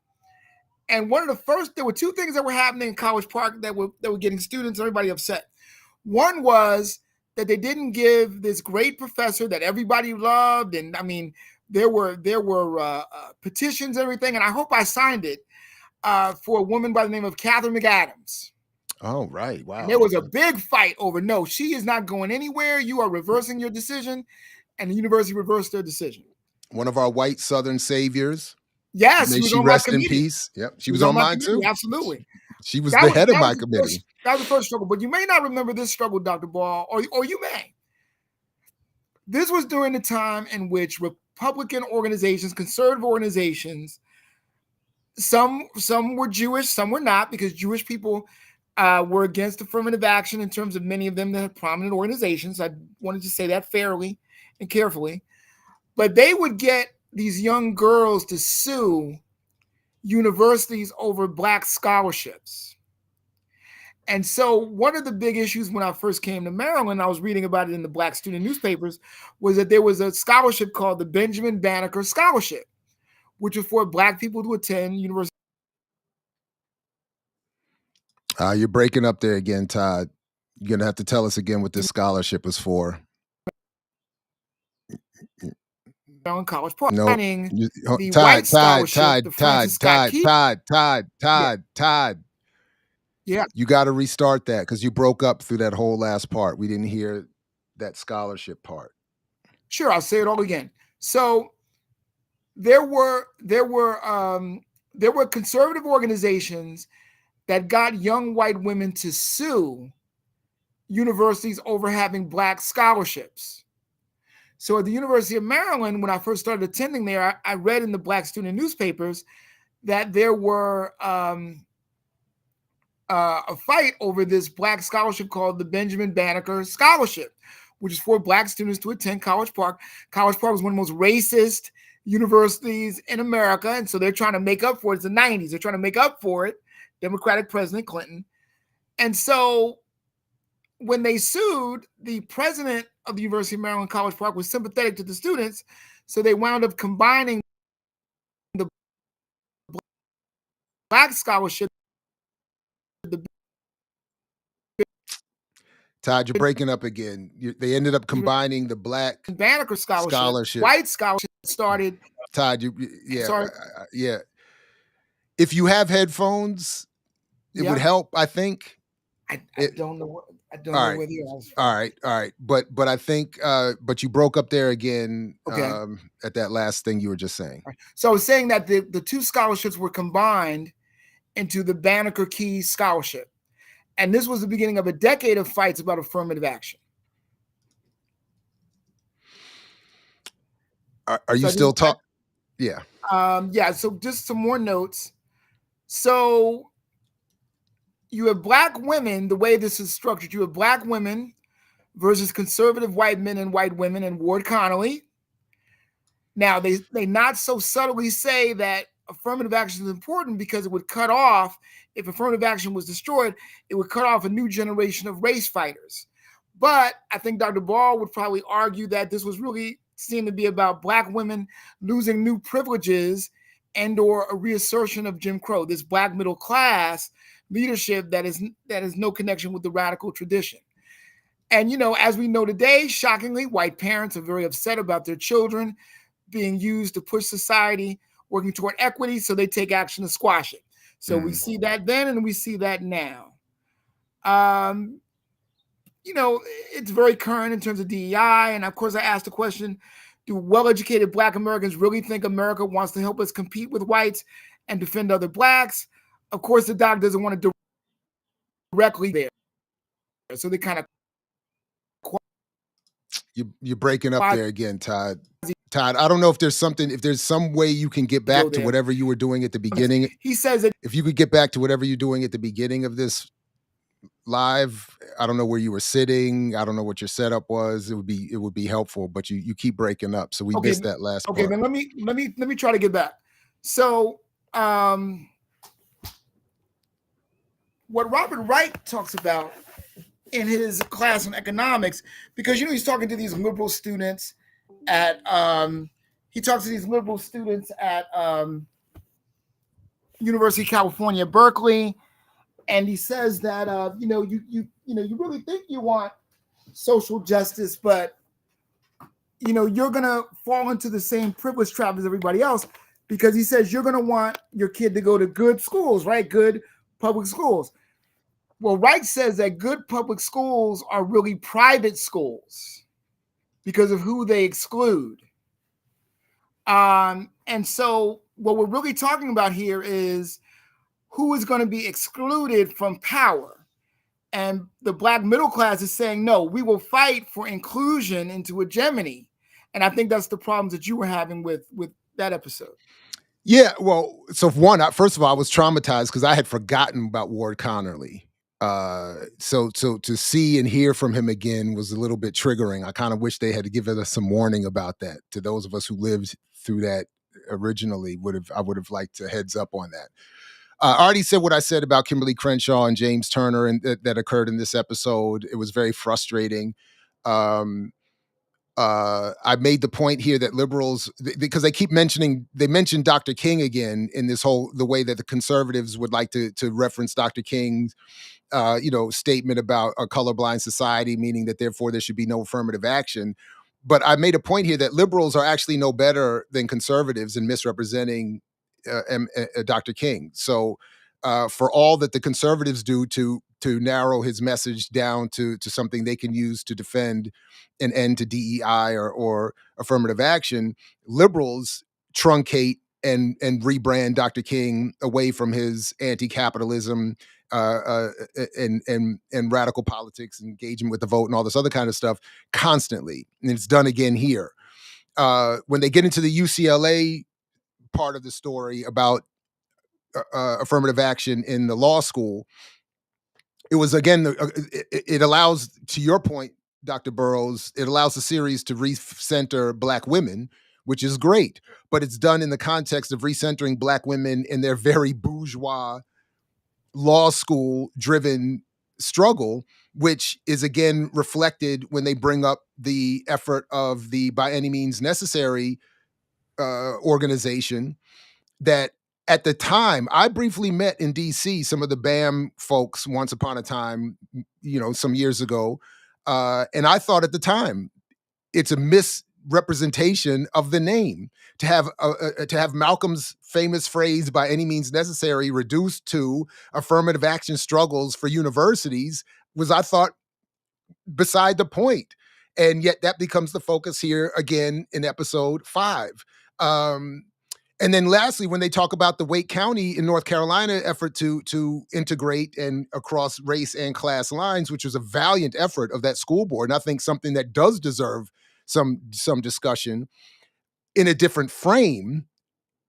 And there were 2 things that were happening in College Park that were getting students, everybody upset. One was that they didn't give this great professor that everybody loved. And I mean, there were petitions and everything. And I hope I signed it for a woman by the name of Catherine McAdams. Oh, right. Wow. And there was a big fight over, no, she is not going anywhere. You are reversing your decision. And the university reversed their decision. One of our white Southern saviors. Yes, may she rest in peace. Yep, she was on mine too. Absolutely, she was the head of my committee. That was the first struggle, but you may not remember this struggle, Dr. Ball, or you may. This was during the time in which Republican organizations, conservative organizations, some were Jewish, some were not, because Jewish people were against affirmative action in terms of many of them that have prominent organizations. I wanted to say that fairly and carefully, but they would get these young girls to sue universities over Black scholarships. And so one of the big issues when I first came to Maryland, I was reading about it in the Black student newspapers, was that there was a scholarship called the Benjamin Banneker Scholarship, which was for Black people to attend university. You're breaking up there again, Todd. You're going to have to tell us again what this scholarship was for. College Park. No, the white scholarship, Todd. Yeah, you got to restart that because you broke up through that whole last part. We didn't hear that scholarship part. Sure, I'll say it all again. So there were conservative organizations that got young white women to sue universities over having Black scholarships. So at the University of Maryland, when I first started attending there, I read in the Black student newspapers that there were a fight over this Black scholarship called the Benjamin Banneker Scholarship, which is for Black students to attend College Park. College Park was one of the most racist universities in America, and so they're trying to make up for it. It's the 90s. They're trying to make up for it, Democratic President Clinton. And so when they sued, the president of the University of Maryland College Park was sympathetic to the students, so they wound up combining the Black scholarship. Todd, you're breaking up again. They ended up combining the Black Banneker scholarship, white scholarship started. Todd, yeah. If you have headphones, it would help, I think. I don't know. I don't know where the else. All right. But I think, but you broke up there again at that last thing you were just saying. So I was saying that the 2 scholarships were combined into the Banneker Key Scholarship. And this was the beginning of a decade of fights about affirmative action. Are you still talking? Yeah. Yeah, so just some more notes. So you have black women, the way this is structured, you have black women versus conservative white men and white women and Ward Connolly. Now, they not so subtly say that affirmative action is important because it would cut off, if affirmative action was destroyed, it would cut off a new generation of race fighters. But I think Dr. Ball would probably argue that this was really seemed to be about black women losing new privileges and or a reassertion of Jim Crow, this black middle class leadership that is no connection with the radical tradition. And, you know, as we know today, shockingly, white parents are very upset about their children being used to push society working toward equity, so they take action to squash it. So we see that then and we see that now. You know, it's very current in terms of DEI. And of course, I asked the question, do well-educated Black Americans really think America wants to help us compete with whites and defend other Blacks? Of course, the doc doesn't want to directly there. So they kind of... You're breaking up there again, Todd. Todd, I don't know if there's some way you can get back to whatever you were doing at the beginning. He says that if you could get back to whatever you're doing at the beginning of this live, I don't know where you were sitting. I don't know what your setup was. It would be helpful, but you keep breaking up. So we missed that last part. Okay, then let me try to get back. So what Robert Wright talks about in his class on economics, because, you know, he's talking to these liberal students at University of California, Berkeley, and he says that you really think you want social justice, but you know you're gonna fall into the same privilege trap as everybody else, because he says you're gonna want your kid to go to good schools, right? Good public schools. Well, Wright says that good public schools are really private schools because of who they exclude. And so what we're really talking about here is who is going to be excluded from power. And the Black middle class is saying, no, we will fight for inclusion into hegemony. And I think that's the problems that you were having with that episode. Yeah, well, so first of all, I was traumatized because I had forgotten about Ward Connerly. So to see and hear from him again was a little bit triggering. I kind of wish they had given us some warning about that to those of us who lived through that originally. I would have liked a heads up on that. I already said what I said about Kimberly Crenshaw and James Turner, and that occurred in this episode. It was very frustrating. I made the point here that liberals, because they mentioned Dr. King again in the way that the conservatives would like to reference Dr. King's statement about a colorblind society, meaning that therefore there should be no affirmative action. But I made a point here that liberals are actually no better than conservatives in misrepresenting Dr. King. So for all that the conservatives do to narrow his message down to something they can use to defend an end to DEI or affirmative action, liberals truncate and rebrand Dr. King away from his anti-capitalism and radical politics, engagement with the vote, and all this other kind of stuff constantly. And it's done again here. When they get into the UCLA part of the story about affirmative action in the law school, it was again, it allows, to your point, Dr. Burroughs, it allows the series to recenter Black women, which is great, but it's done in the context of recentering Black women in their very bourgeois law school driven struggle, which is again reflected when they bring up the effort of the By Any Means Necessary organization that at the time I briefly met in DC some of the BAM folks once upon a time, some years ago. And I thought at the time it's a misrepresentation of the name to have Malcolm's famous phrase "by any means necessary" reduced to affirmative action struggles for universities was, I thought, beside the point. And yet that becomes the focus here again in episode 5. And then lastly, when they talk about the Wake County in North Carolina effort to integrate and across race and class lines, which was a valiant effort of that school board, and I think something that does deserve some discussion in a different frame,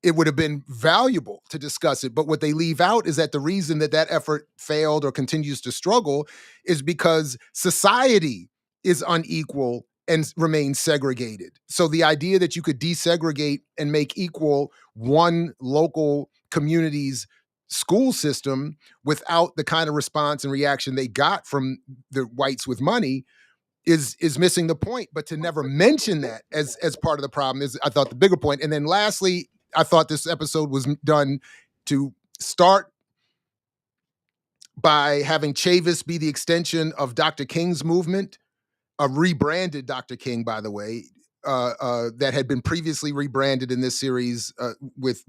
it would have been valuable to discuss it. But what they leave out is that the reason that that effort failed or continues to struggle is because society is unequal and remains segregated. So the idea that you could desegregate and make equal one local community's school system without the kind of response and reaction they got from the whites with money is missing the point. But to never mention that as part of the problem is, I thought, the bigger point. And then lastly, I thought this episode was done to start by having Chavis be the extension of Dr. King's movement, a rebranded Dr. King, by the way, that had been previously rebranded in this series with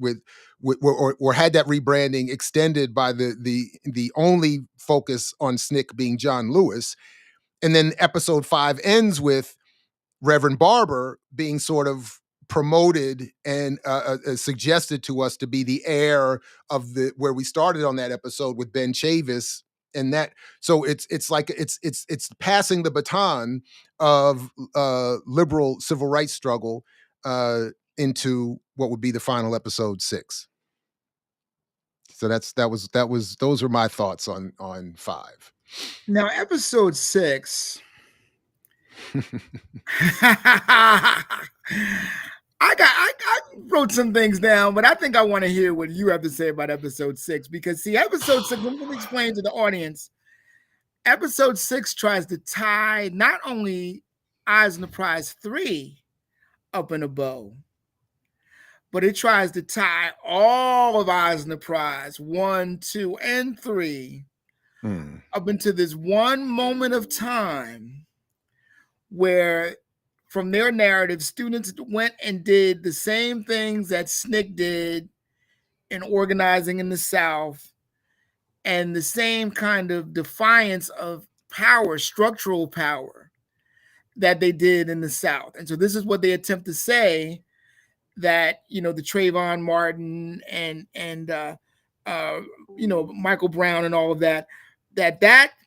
or had that rebranding extended by the only focus on SNCC being John Lewis. And then episode 5 ends with Reverend Barber being sort of promoted and suggested to us to be the heir of the where we started on that episode with Ben Chavis, and that so it's like it's passing the baton of liberal civil rights struggle into what would be the final episode 6. So those are my thoughts on 5. Now, episode 6. I wrote some things down, but I think I want to hear what you have to say about episode 6, because see, episode 6, let me explain to the audience. Episode 6 tries to tie not only Eyes on the Prize 3 up in a bow, but it tries to tie all of Eyes on the Prize 1, 2, and 3 up into this one moment of time where, from their narrative, students went and did the same things that SNCC did in organizing in the South, and the same kind of defiance of power, structural power, that they did in the South. And so this is what they attempt to say, that, the Trayvon Martin and Michael Brown and all of that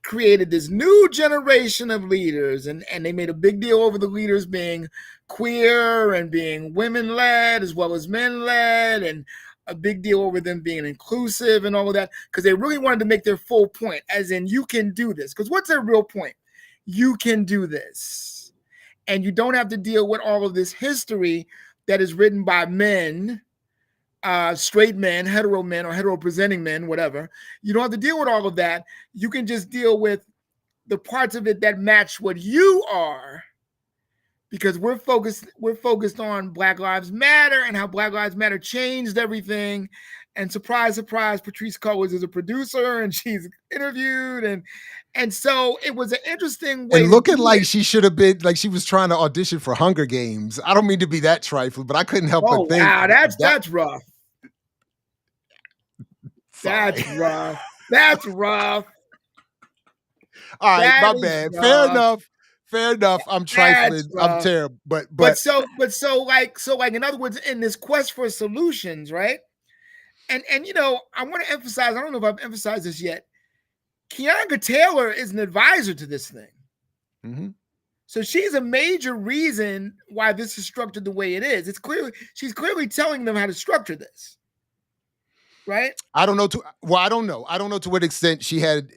created this new generation of leaders, and they made a big deal over the leaders being queer and being women-led as well as men-led, and a big deal over them being inclusive and all of that, because they really wanted to make their full point, as in, you can do this. Because what's their real point? You can do this. And you don't have to deal with all of this history that is written by men, straight men, hetero men, or hetero presenting men, whatever. You don't have to deal with all of that. You can just deal with the parts of it that match what you are, because we're focused on Black Lives Matter and how Black Lives Matter changed everything. And surprise, surprise, Patrice Cullors is a producer and she's interviewed, and so it was an interesting way. And looking like she should have been, like she was trying to audition for Hunger Games. I don't mean to be that trifling, but I couldn't help but think. Wow, that's rough. Fine. That's rough. That's rough. All right, my bad. Rough. Fair enough. I'm trifling. I'm terrible. But so like in other words, in this quest for solutions, right? And I want to emphasize, I don't know if I've emphasized this yet, Keonga Taylor is an advisor to this thing. Mm-hmm. So she's a major reason why this is structured the way it is. She's clearly telling them how to structure this. Right? I don't know. I don't know. I don't know to what extent she had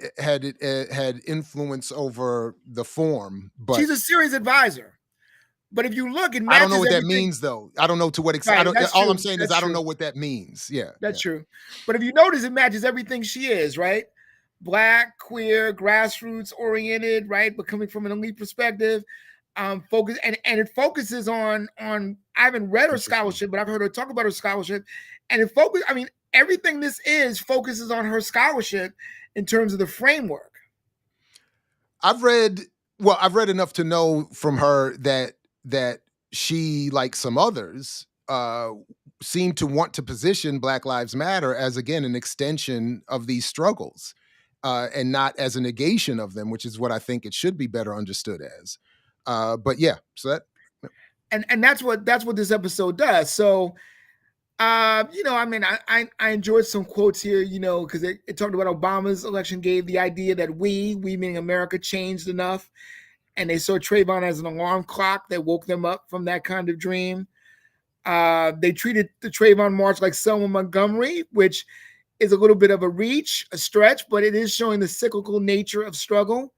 influence over the form, but she's a serious advisor. But if you look, I don't know what that means, though. I don't know to what extent. Right, all I'm saying is I don't know what that means. Yeah, that's true. But if you notice, it matches everything she is, right? Black, queer, grassroots oriented, right? But coming from an elite perspective, focus and it focuses on. I haven't read her scholarship, but I've heard her talk about her scholarship, and it focuses. I mean, everything this focuses on her scholarship in terms of the framework. I've read enough to know from her that she, like some others, seem to want to position Black Lives Matter as, again, an extension of these struggles, and not as a negation of them, which is what I think it should be better understood as. But yeah, so that, and that's what this episode does. So I mean, I enjoyed some quotes here, because it talked about Obama's election gave the idea that we meaning America, changed enough, and they saw Trayvon as an alarm clock that woke them up from that kind of dream. They treated the Trayvon March like Selma Montgomery, which is a little bit of a reach, a stretch, but it is showing the cyclical nature of struggle.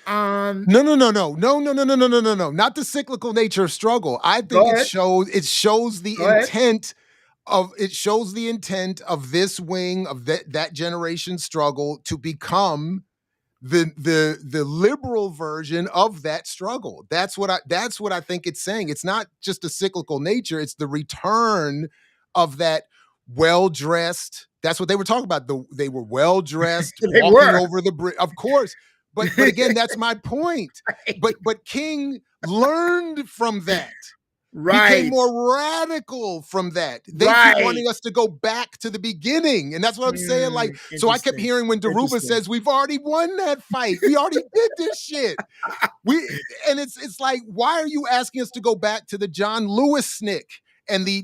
No, no, no, no, no, no, no, no, no, no, no, no. Not the cyclical nature of struggle. I think Go ahead. it shows the Go ahead. intent of this wing of that generation's struggle to become the liberal version of that struggle. That's what I think it's saying. It's not just a cyclical nature, it's the return of that well-dressed. That's what they were talking about. They were well-dressed, They walking were. over the bridge. Of course. But again, that's my point. But King learned from that. Became Right. more radical from that. They keep Right. wanting us to go back to the beginning. And that's what I'm saying. Like, so I kept Interesting. hearing when Daruba Interesting. says, we've already won that fight. We already did this shit. And it's like, why are you asking us to go back to the John Lewis snick and the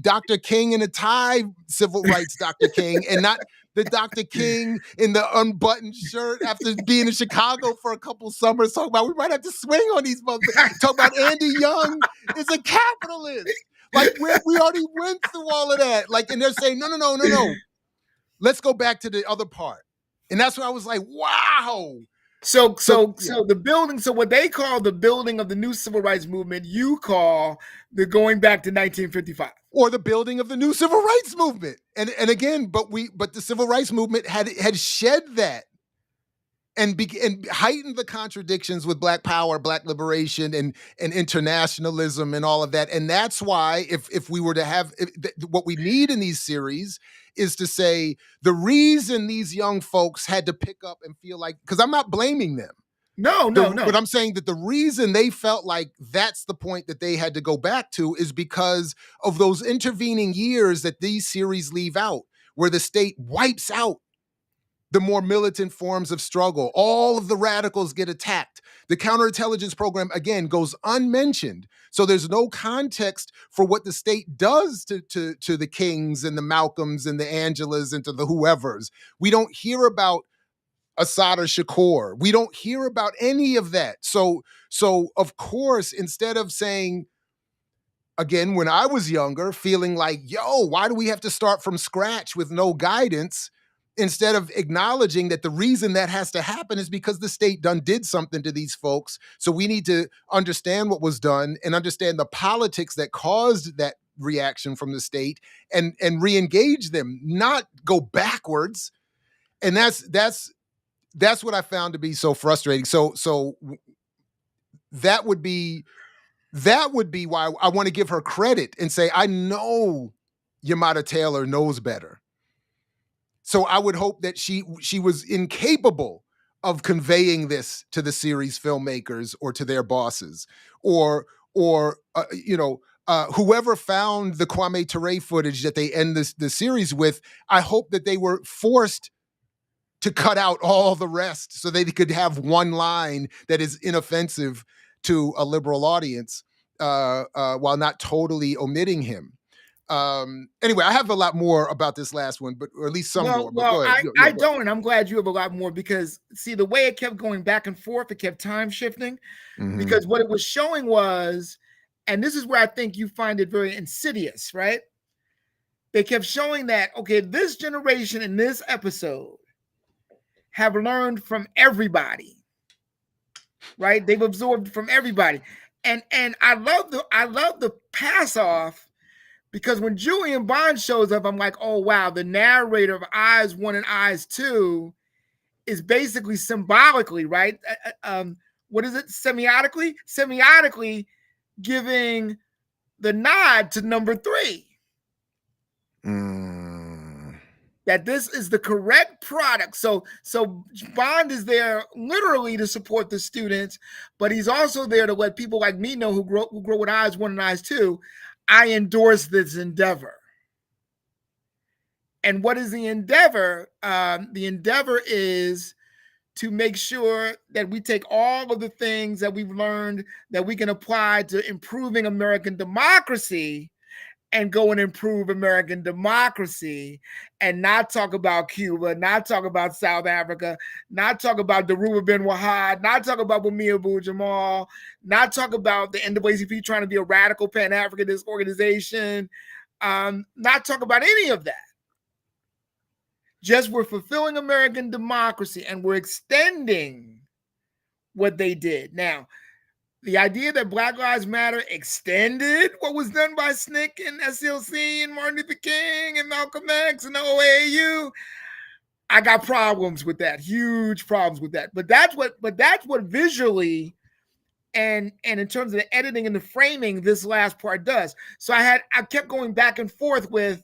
Dr. King in a tie, civil rights Dr. King, and not the Dr. King in the unbuttoned shirt after being in Chicago for a couple summers, talking about we might have to swing on these motherfuckers. Talking about Andy Young is a capitalist. Like we already went through all of that. Like, and they're saying, no. Let's go back to the other part. And that's where I was like, wow. So the building, so what they call the building of the new civil rights movement, you call the going back to 1955. Or the building of the new civil rights movement. And again, but the civil rights movement had shed that and heightened the contradictions with Black power, Black liberation, and internationalism and all of that. And that's why if we were to have what we need in these series is to say the reason these young folks had to pick up and feel like, because I'm not blaming them. No. But I'm saying that the reason they felt like that's the point that they had to go back to is because of those intervening years that these series leave out, where the state wipes out the more militant forms of struggle. All of the radicals get attacked. The counterintelligence program, again, goes unmentioned. So there's no context for what the state does to the Kings and the Malcolms and the Angelas and to the whoever's. We don't hear about Assad or Shakur. We don't hear about any of that. So of course, instead of saying, again, when I was younger, feeling like, yo, why do we have to start from scratch with no guidance? Instead of acknowledging that the reason that has to happen is because the state did something to these folks. So we need to understand what was done and understand the politics that caused that reaction from the state and re-engage them, not go backwards. And that's what I found to be so frustrating. So that would be why I want to give her credit and say, I know Yamada Taylor knows better. So I would hope that she was incapable of conveying this to the series filmmakers or to their bosses or whoever found the Kwame Ture footage that they end the series with. I hope that they were forced to cut out all the rest so they could have one line that is inoffensive to a liberal audience while not totally omitting him. Anyway, I have a lot more about this last one, or at least some more. But go ahead. I don't, and I'm glad you have a lot more because, see, the way it kept going back and forth, it kept time shifting because what it was showing was, and this is where I think you find it very insidious, right? They kept showing that, okay, this generation in this episode have learned from everybody, right? They've absorbed from everybody. And I love the pass off. Because when Julian Bond shows up, I'm like, oh, wow, the narrator of Eyes 1 and Eyes 2 is basically symbolically, right? What is it? Semiotically giving the nod to number 3. That this is the correct product. So Bond is there literally to support the students, but he's also there to let people like me know who grow with Eyes 1 and Eyes 2. I endorse this endeavor. And what is the endeavor? The endeavor is to make sure that we take all of the things that we've learned that we can apply to improving American democracy and go and improve American democracy and not talk about Cuba, not talk about South Africa, not talk about Daruba bin Wahad, not talk about Bumia Abu Jamal, not talk about the NAACP trying to be a radical Pan-Africanist organization, not talk about any of that. Just we're fulfilling American democracy and we're extending what they did. Now, the idea that Black Lives Matter extended what was done by SNCC and SCLC and Martin Luther King and Malcolm X and the OAU, I got problems with that, huge problems with that. But that's what visually and in terms of the editing and the framing, this last part does. So I kept going back and forth with,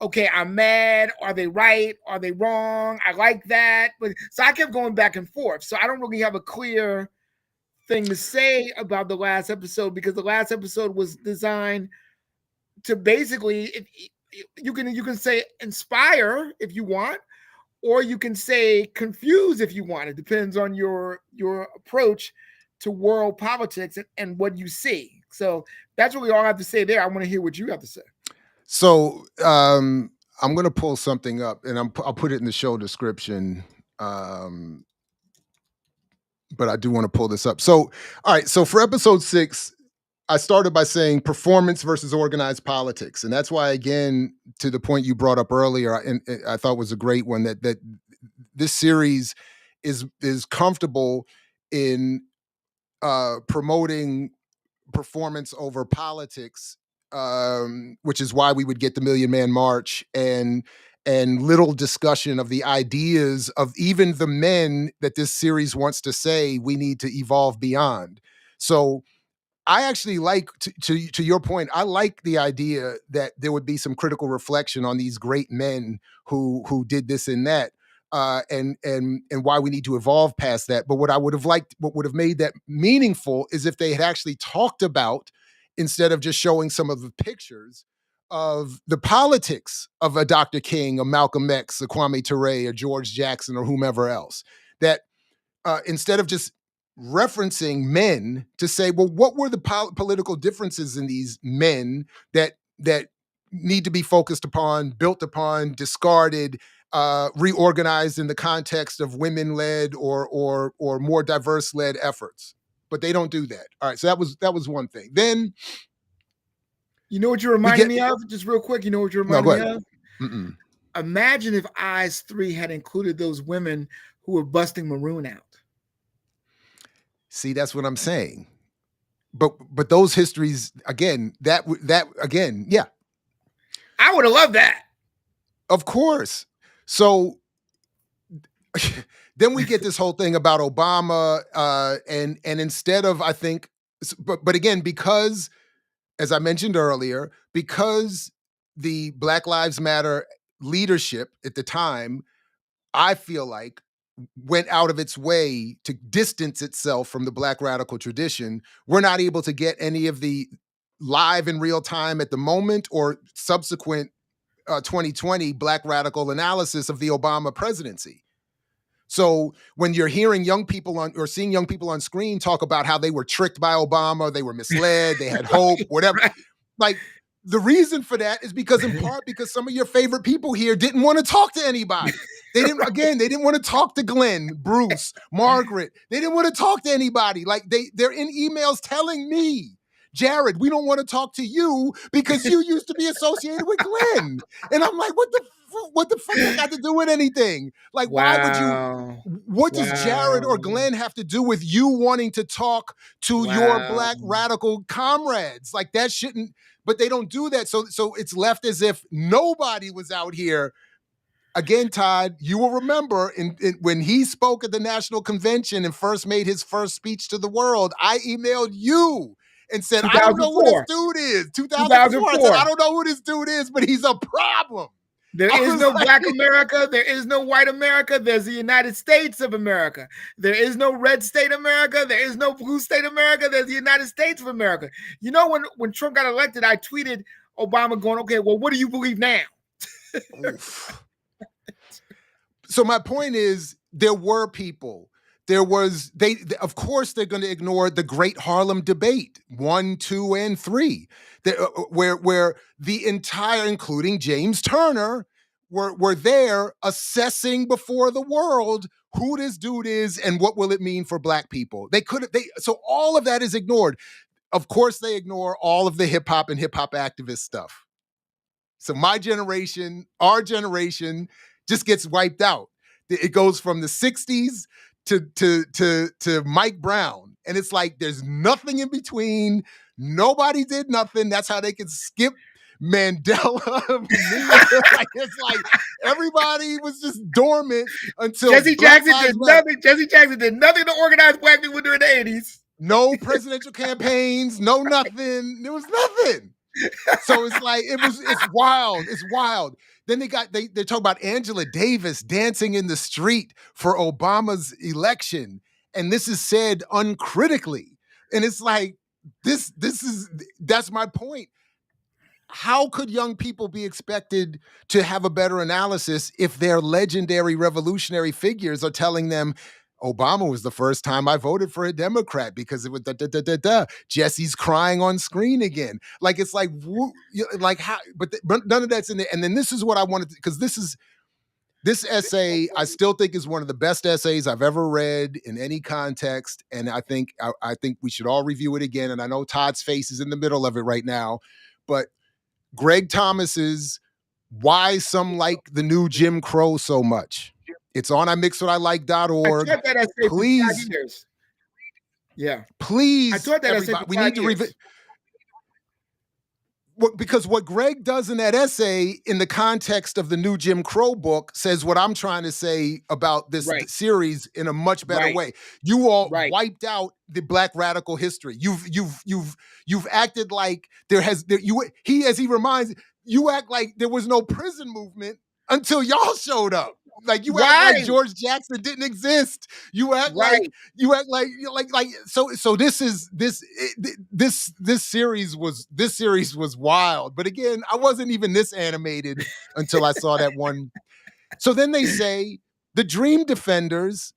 okay, I'm mad. Are they right? Are they wrong? I like that. But so I kept going back and forth. So I don't really have a clear thing to say about the last episode because the last episode was designed to basically, you can say inspire if you want, or you can say confuse if you want. It depends on your approach to world politics and what you see. So that's really all I have to say there. I want to hear what you have to say. So I'm going to pull something up, and I'll put it in the show description. But I do want to pull this up. So, all right. So for episode 6, I started by saying performance versus organized politics. And that's why, again, to the point you brought up earlier, and I thought was a great one, that this series is comfortable in promoting performance over politics, which is why we would get the Million Man March and little discussion of the ideas of even the men that this series wants to say we need to evolve beyond. So I actually like, to your point, I like the idea that there would be some critical reflection on these great men who did this and that, and why we need to evolve past that. But what I would have liked, what would have made that meaningful, is if they had actually talked about, instead of just showing some of the pictures of the politics of a Dr. King, a Malcolm X, a Kwame Ture, or George Jackson, or whomever else, that instead of just referencing men, to say, well, what were the political differences in these men that need to be focused upon, built upon, discarded, reorganized in the context of women-led or more diverse-led efforts? But they don't do that. All right, so that was one thing. Then, you know what you reminded me of? Just real quick, you know what you reminded me of? Mm-mm. Imagine if Eyes 3 had included those women who were busting Maroon out. See, that's what I'm saying. But those histories, again, that again, yeah. I would have loved that. Of course. So then we get this whole thing about Obama, and instead of, I think, but again, because, as I mentioned earlier, because the Black Lives Matter leadership at the time, I feel like, went out of its way to distance itself from the Black radical tradition, we're not able to get any of the live in real time at the moment or subsequent 2020 Black radical analysis of the Obama presidency. So when you're hearing young people or seeing young people on screen talk about how they were tricked by Obama, they were misled, they had hope, whatever, Right. like, the reason for that is because, in part, because some of your favorite people here didn't want to talk to anybody. They didn't, again, they didn't want to talk to Glenn, Bruce, Margaret. They didn't want to talk to anybody. Like, they're in emails telling me, Jared, we don't want to talk to you because you used to be associated with Glenn. And I'm like, what the fuck that got to do with anything? Like, why would you, what does Jared or Glenn have to do with you wanting to talk to your Black radical comrades? Like, that shouldn't, but they don't do that. So it's left as if nobody was out here. Again, Todd, you will remember when he spoke at the National Convention and first made his first speech to the world, I emailed you and said, I don't know who this dude is. 2004. I said, I don't know who this dude is, but he's a problem. There is no Black America. There is no white America. There's the United States of America. There is no red state America. There is no blue state America. There's the United States of America. You know, when Trump got elected, I tweeted Obama going, okay, well, what do you believe now? So my point is, there were people there was of course they're going to ignore the great Harlem debate 1, 2, and 3, where the entire, including James Turner, were there assessing before the world who this dude is and what will it mean for black people. So all of that is ignored. Of course they ignore all of the hip hop and hip hop activist stuff. So my generation, our generation, just gets wiped out. It goes from the 60s to Mike Brown. And it's like there's nothing in between. Nobody did nothing. That's how they could skip Mandela. Like, it's like everybody was just dormant until Jesse Jackson did nothing. Jesse Jackson did nothing to organize black people during the 80s. No presidential campaigns, no nothing. There was nothing. So it's like it's wild. It's wild. Then they talk about Angela Davis dancing in the street for Obama's election, and this is said uncritically. And it's like that's my point. How could young people be expected to have a better analysis if their legendary revolutionary figures are telling them Obama was the first time I voted for a Democrat because it was Jesse's crying on screen again. Like, it's like how, but none of that's in there. And then this is what I wanted, because this essay I still think is one of the best essays I've ever read in any context. And I think we should all review it again. And I know Todd's face is in the middle of it right now, but Greg Thomas's Why Some Like the New Jim Crow So Much. It's on imixwhatilike.org. I taught that essay please, for 5 years. Yeah. Please, I taught that essay for 5 we need to revisit. Because what Greg does in that essay, in the context of the new Jim Crow book, says what I'm trying to say about this series in a much better way. You all wiped out the Black radical history. You've acted like he act like there was no prison movement until y'all showed up. Like, you act like George Jackson didn't exist. You act like so this series was wild. But again, I wasn't even this animated until I saw that one. So then they say the Dream Defenders,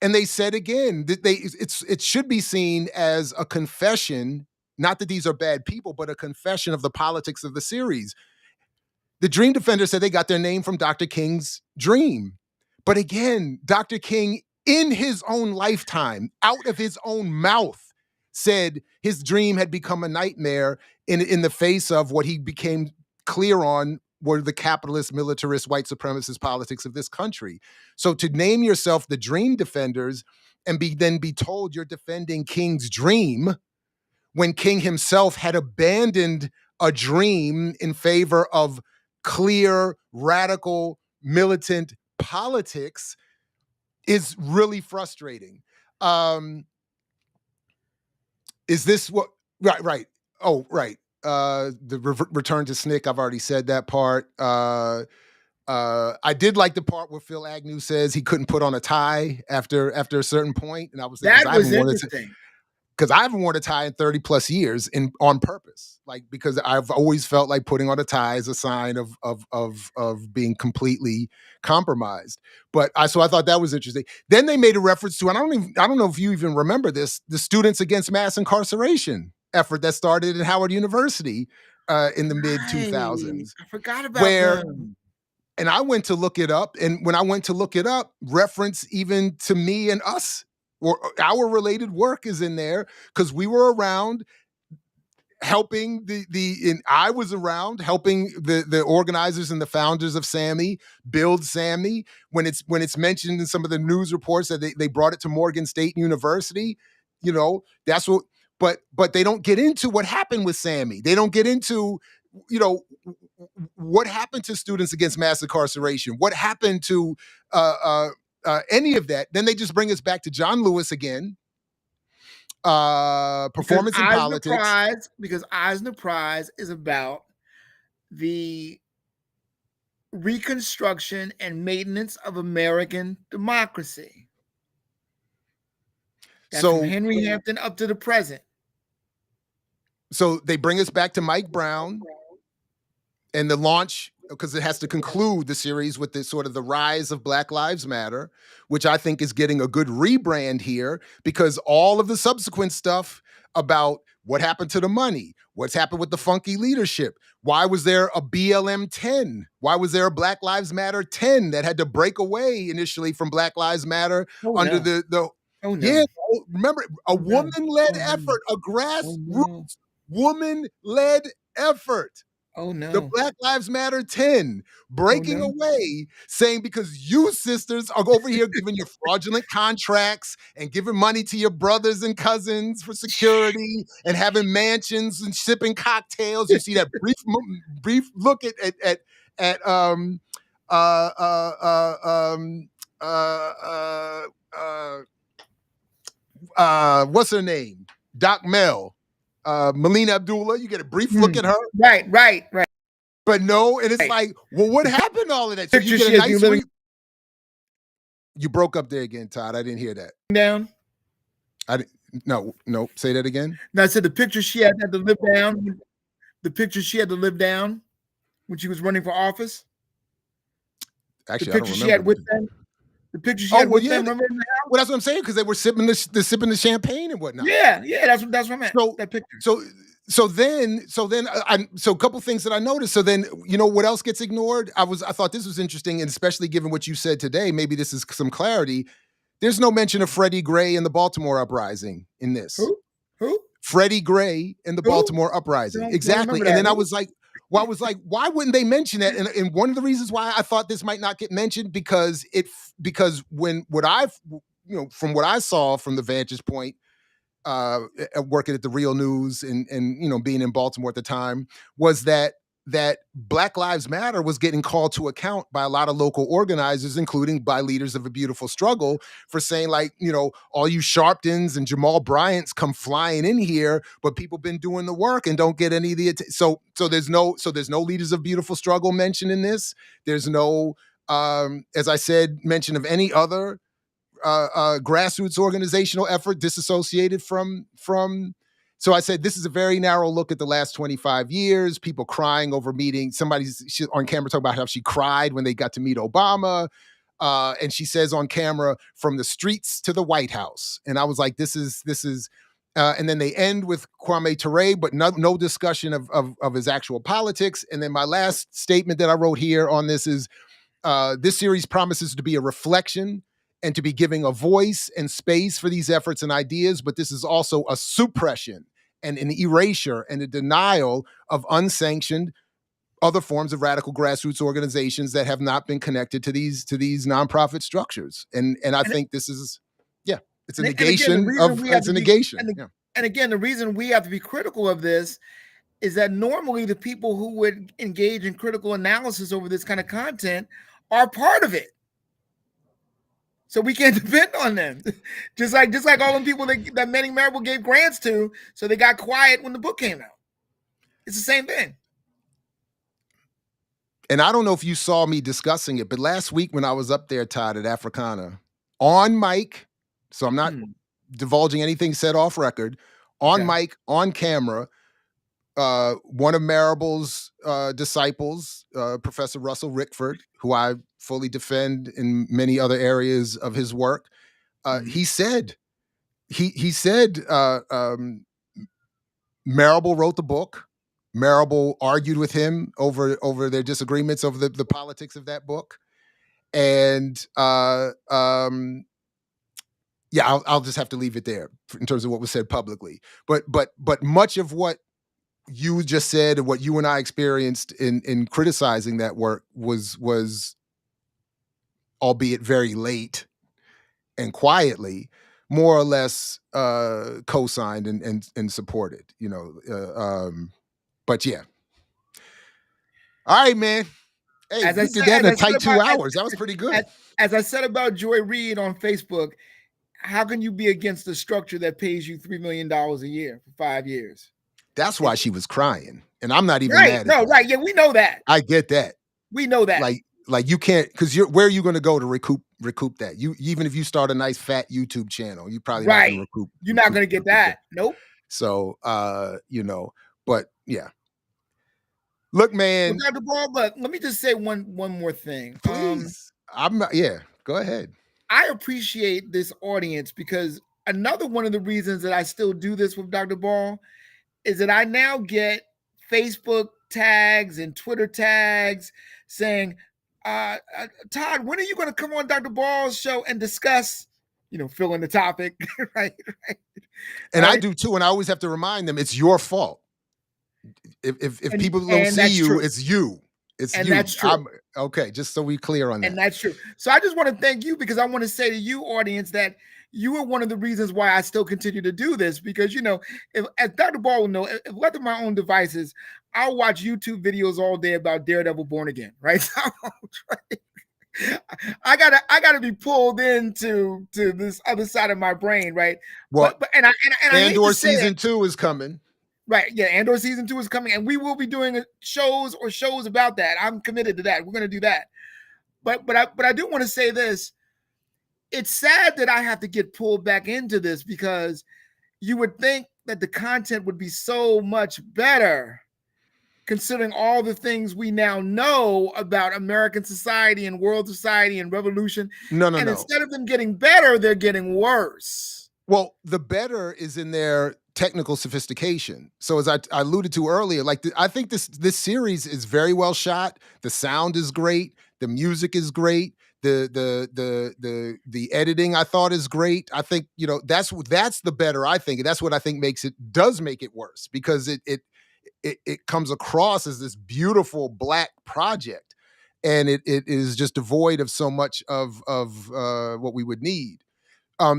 and they said again that it should be seen as a confession, not that these are bad people, but a confession of the politics of the series. The Dream Defenders said they got their name from Dr. King's dream. But again, Dr. King, in his own lifetime, out of his own mouth, said his dream had become a nightmare in the face of what he became clear on were the capitalist, militarist, white supremacist politics of this country. So to name yourself the Dream Defenders and then be told you're defending King's dream when King himself had abandoned a dream in favor of clear, radical, militant politics is really frustrating. Is this what? Right. Oh, right. The return to SNCC, I've already said that part. I did like the part where Phil Agnew says he couldn't put on a tie after a certain point, and I was thinking, that was interesting. Because I haven't worn a tie in 30 plus years on purpose, because I've always felt like putting on a tie is a sign of being completely compromised. But so I thought that was interesting. Then they made a reference to, and I don't know if you even remember this, the Students Against Mass Incarceration effort that started at Howard University in the mid 2000s. I forgot about them. And I went to look it up, and when I went to look it up, reference even to me and us, or our related work is in there, because we were around helping I was around helping the organizers and the founders of SAMI build SAMI. When it's mentioned in some of the news reports that they brought it to Morgan State University, that's what. But they don't get into what happened with SAMI. They don't get into what happened to Students Against Mass Incarceration. What happened to any of that? Then they just bring us back to John Lewis again. Performance in politics. Because Eisner Prize is about the reconstruction and maintenance of American democracy. That's from Henry Hampton up to the present. So they bring us back to Mike Brown and the launch because it has to conclude the series with the sort of the rise of Black Lives Matter, which I think is getting a good rebrand here because all of the subsequent stuff about what happened to the money, what's happened with the funky leadership, why was there a BLM 10? Why was there a Black Lives Matter 10 that had to break away initially from Black Lives Matter under the Oh, no. yeah, remember a woman-led no. effort, a grassroots no. woman-led effort. Oh, The no. Black Lives Matter 10 breaking no. away, saying because you sisters are over here giving your fraudulent contracts and giving money to your brothers and cousins for security and having mansions and sipping cocktails. You see that brief look at uh um what's her name? Doc Mel. Melina Abdullah, you get a brief look at her. Right. But no, and it's like, well, what happened to all of that? So you get a nice you broke up there again, Todd. I didn't hear that. Down. No. Say that again. No, I said the picture she had to live down. The picture she had to live down when she was running for office. Actually, the picture she had with them. The picture she had with them. Remember? Well, that's what I'm saying because they were sipping the champagne and whatnot. Yeah, that's what I meant. So that picture. So then, a couple things that I noticed. So then, you know what else gets ignored? I thought this was interesting, and especially given what you said today, maybe this is some clarity. There's no mention of Freddie Gray and the Baltimore uprising in this. Who? Freddie Gray and the Baltimore uprising. Exactly. And then I was like, why wouldn't they mention that? And one of the reasons why I thought this might not get mentioned because from what I saw from the vantage point, working at the Real News and being in Baltimore at the time, was that Black Lives Matter was getting called to account by a lot of local organizers, including by leaders of A Beautiful Struggle, for saying like, all you Sharptons and Jamal Bryants come flying in here, but people been doing the work and don't get any of the so there's no leaders of Beautiful Struggle mentioned in this. There's no as I said, mention of any other grassroots organizational effort disassociated from. So I said, this is a very narrow look at the last 25 years, people crying over meeting. Somebody's on camera talking about how she cried when they got to meet Obama. And she says on camera, from the streets to the White House. And I was like, this is, and then they end with Kwame Ture, but no discussion of his actual politics. And then my last statement that I wrote here on this is, this series promises to be a reflection and to be giving a voice and space for these efforts and ideas, but this is also a suppression and an erasure and a denial of unsanctioned other forms of radical grassroots organizations that have not been connected to these nonprofit structures. And I think this is, it's a negation of, it's a negation. And again, the reason we have to be critical of this is that normally the people who would engage in critical analysis over this kind of content are part of it. So we can't depend on them. just like all the people that Manning Marable gave grants to, so they got quiet when the book came out. It's the same thing. And I don't know if you saw me discussing it, but last week when I was up there, Todd, at Africana, on mic, so I'm not divulging anything said off record, on mic, on camera, one of Marable's disciples, Professor Russell Rickford, who I fully defend in many other areas of his work, he said Marable wrote the book. Marable argued with him over their disagreements over the politics of that book, and I'll just have to leave it there in terms of what was said publicly. But much of what you just said and what you and I experienced in criticizing that work was, albeit very late and quietly, more or less co-signed and supported. But yeah. All right, man. Hey, you did that in a tight 2 hours. That was pretty good. As I said about Joy Reid on Facebook, how can you be against a structure that pays you $3 million a year for 5 years? That's why she was crying. And I'm not even mad at that. Right. Yeah, we know that. I get that. We know that. Like you can't, because where are you going to go to recoup that? Even if you start a nice fat YouTube channel, you probably not going to recoup. You're not going to get that. Nope. So but yeah. Look, Well, man, Dr. Ball, but let me just say one more thing. please. I'm not, yeah, go ahead. I appreciate this audience because another one of the reasons that I still do this with Dr. Ball is that I now get Facebook tags and Twitter tags saying, Todd, when are you going to come on Dr. Ball's show and discuss, fill in the topic, right? And I Right. do too. And I always have to remind them it's your fault. If And people don't and see that's you, true. it's you. It's And you. that's true. I'm okay. Just so we clear on And that. that's true. So I just want to thank you because I want to say to you, audience, that you are one of the reasons why I still continue to do this. Because if as Dr. Ball will know, if left to my own devices, I'll watch YouTube videos all day about Daredevil Born Again, right? So I gotta be pulled into this other side of my brain, right? Well, But and I hate to Andor say it, season 2 is coming. right? Yeah, Andor season 2 is coming, and we will be doing shows about that. I'm committed to that. We're gonna do that. But I do want to say this. It's sad that I have to get pulled back into this because you would think that the content would be so much better considering all the things we now know about American society and world society and revolution. No. And instead of them getting better, they're getting worse. Well, the better is in their technical sophistication. So as I alluded to earlier, like I think this series is very well shot. The sound is great. The music is great. The editing I thought is great. I think that's the better. I think, and that's what I think does make it worse because it comes across as this beautiful black project, and it is just devoid of so much of what we would need.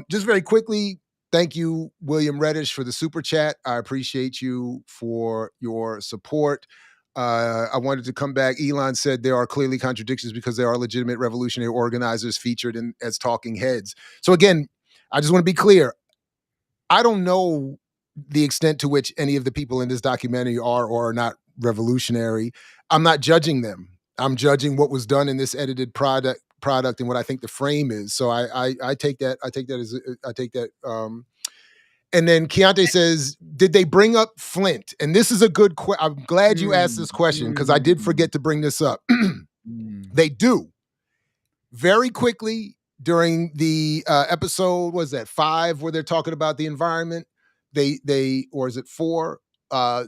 Just very quickly, thank you, William Reddish, for the super chat. I appreciate you for your support. I wanted to come back. Elon said there are clearly contradictions because there are legitimate revolutionary organizers featured as talking heads. So again, I just want to be clear. I don't know the extent to which any of the people in this documentary are or are not revolutionary. I'm not judging them. I'm judging what was done in this edited product and what I think the frame is. So I take that. I take that. And then Keontae says, did they bring up Flint? And this is a good question. I'm glad you asked this question because I did forget to bring this up. They do. Very quickly during the episode, was that 5 where they're talking about the environment? They or is it 4?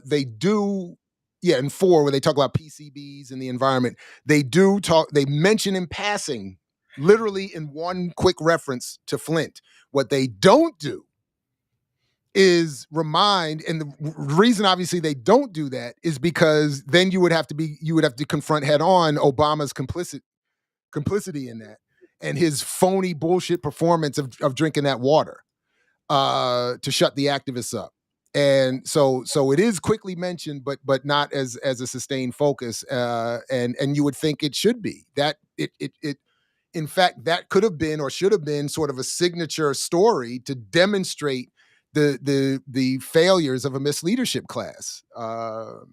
They do. Yeah, in 4 where they talk about PCBs and the environment, they mention in passing, literally in one quick reference to Flint. What they don't do is remind, and the reason obviously they don't do that is because then you would have to confront head on Obama's complicity in that and his phony bullshit performance of drinking that water to shut the activists up. And so it is quickly mentioned, but not as a sustained focus. And you would think it should be that it in fact that could have been or should have been sort of a signature story to demonstrate the failures of a misleadership class. But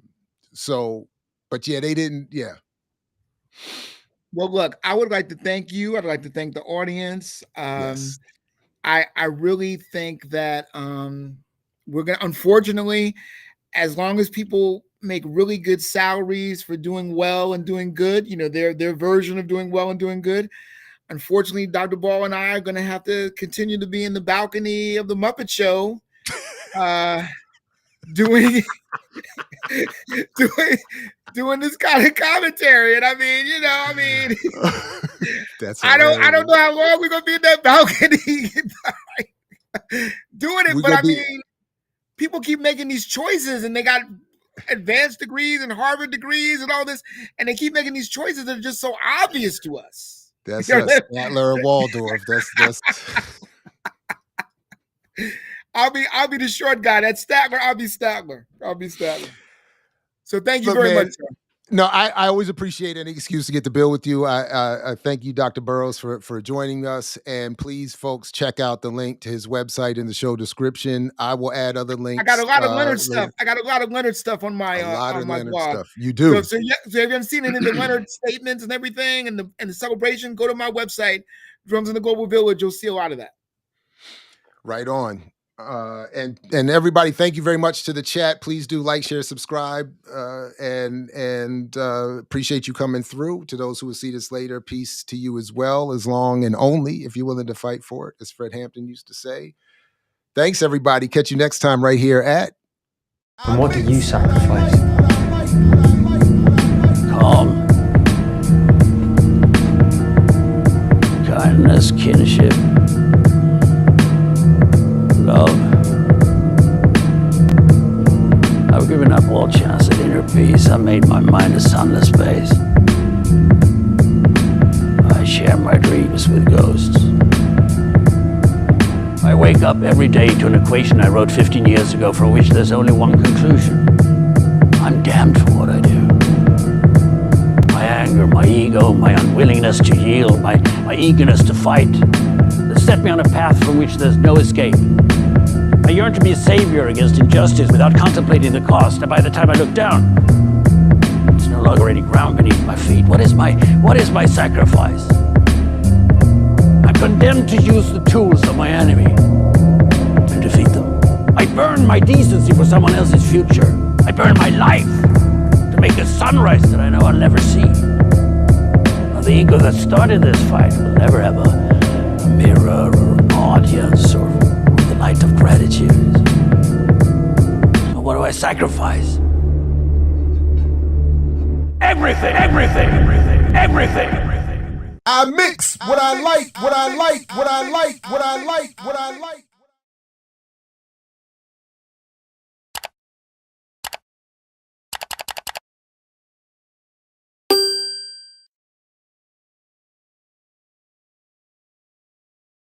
yeah, they didn't. Yeah. Well, look, I would like to thank you. I'd like to thank the audience. Yes. I really think that we're gonna, unfortunately, as long as people make really good salaries for doing well and doing good, their version of doing well and doing good. Unfortunately, Dr. Ball and I are going to have to continue to be in the balcony of the Muppet Show, doing doing this kind of commentary. And I mean, That's I don't know how long we're gonna be in that balcony doing it, but I mean, people keep making these choices, and they got advanced degrees and Harvard degrees and all this, and they keep making these choices that are just so obvious to us. That's us, Statler and Waldorf. That's. I'll be the short guy. That's Statler. I'll be Statler. So thank you very much, sir. No, I always appreciate any excuse to get the bill with you. I thank you, Dr. Burroughs, for joining us. And please, folks, check out the link to his website in the show description. I will add other links. I got a lot of Leonard stuff. I got a lot of Leonard stuff on my blog. Stuff. You do. So if you haven't seen any of the Leonard statements and everything and the celebration, go to my website, Drums in the Global Village. You'll see a lot of that. Right on. And everybody, thank you very much to the chat. Please do like, share, subscribe, and appreciate you coming through. To those who will see this later, peace to you as well, as long and only if you're willing to fight for it, as Fred Hampton used to say. Thanks, everybody. Catch you next time right here at. And what do you sacrifice? Calm, kindness, kinship, love. I've given up all chance at inner peace. I made my mind a sunless space. I share my dreams with ghosts. I wake up every day to an equation I wrote 15 years ago for which there's only one conclusion. I'm damned for what I do. My anger, my ego, my unwillingness to yield, my eagerness to fight, that set me on a path from which there's no escape. I yearn to be a savior against injustice without contemplating the cost, and by the time I look down, there's no longer any ground beneath my feet. What is my sacrifice? I'm condemned to use the tools of my enemy to defeat them. I burn my decency for someone else's future. I burn my life to make a sunrise that I know I'll never see. Now, the ego that started this fight will never have a mirror or an audience or the light of gratitude. So what do I sacrifice? Everything, everything, everything, everything. I mix what I like, what I like, what I like, what I like, what I like.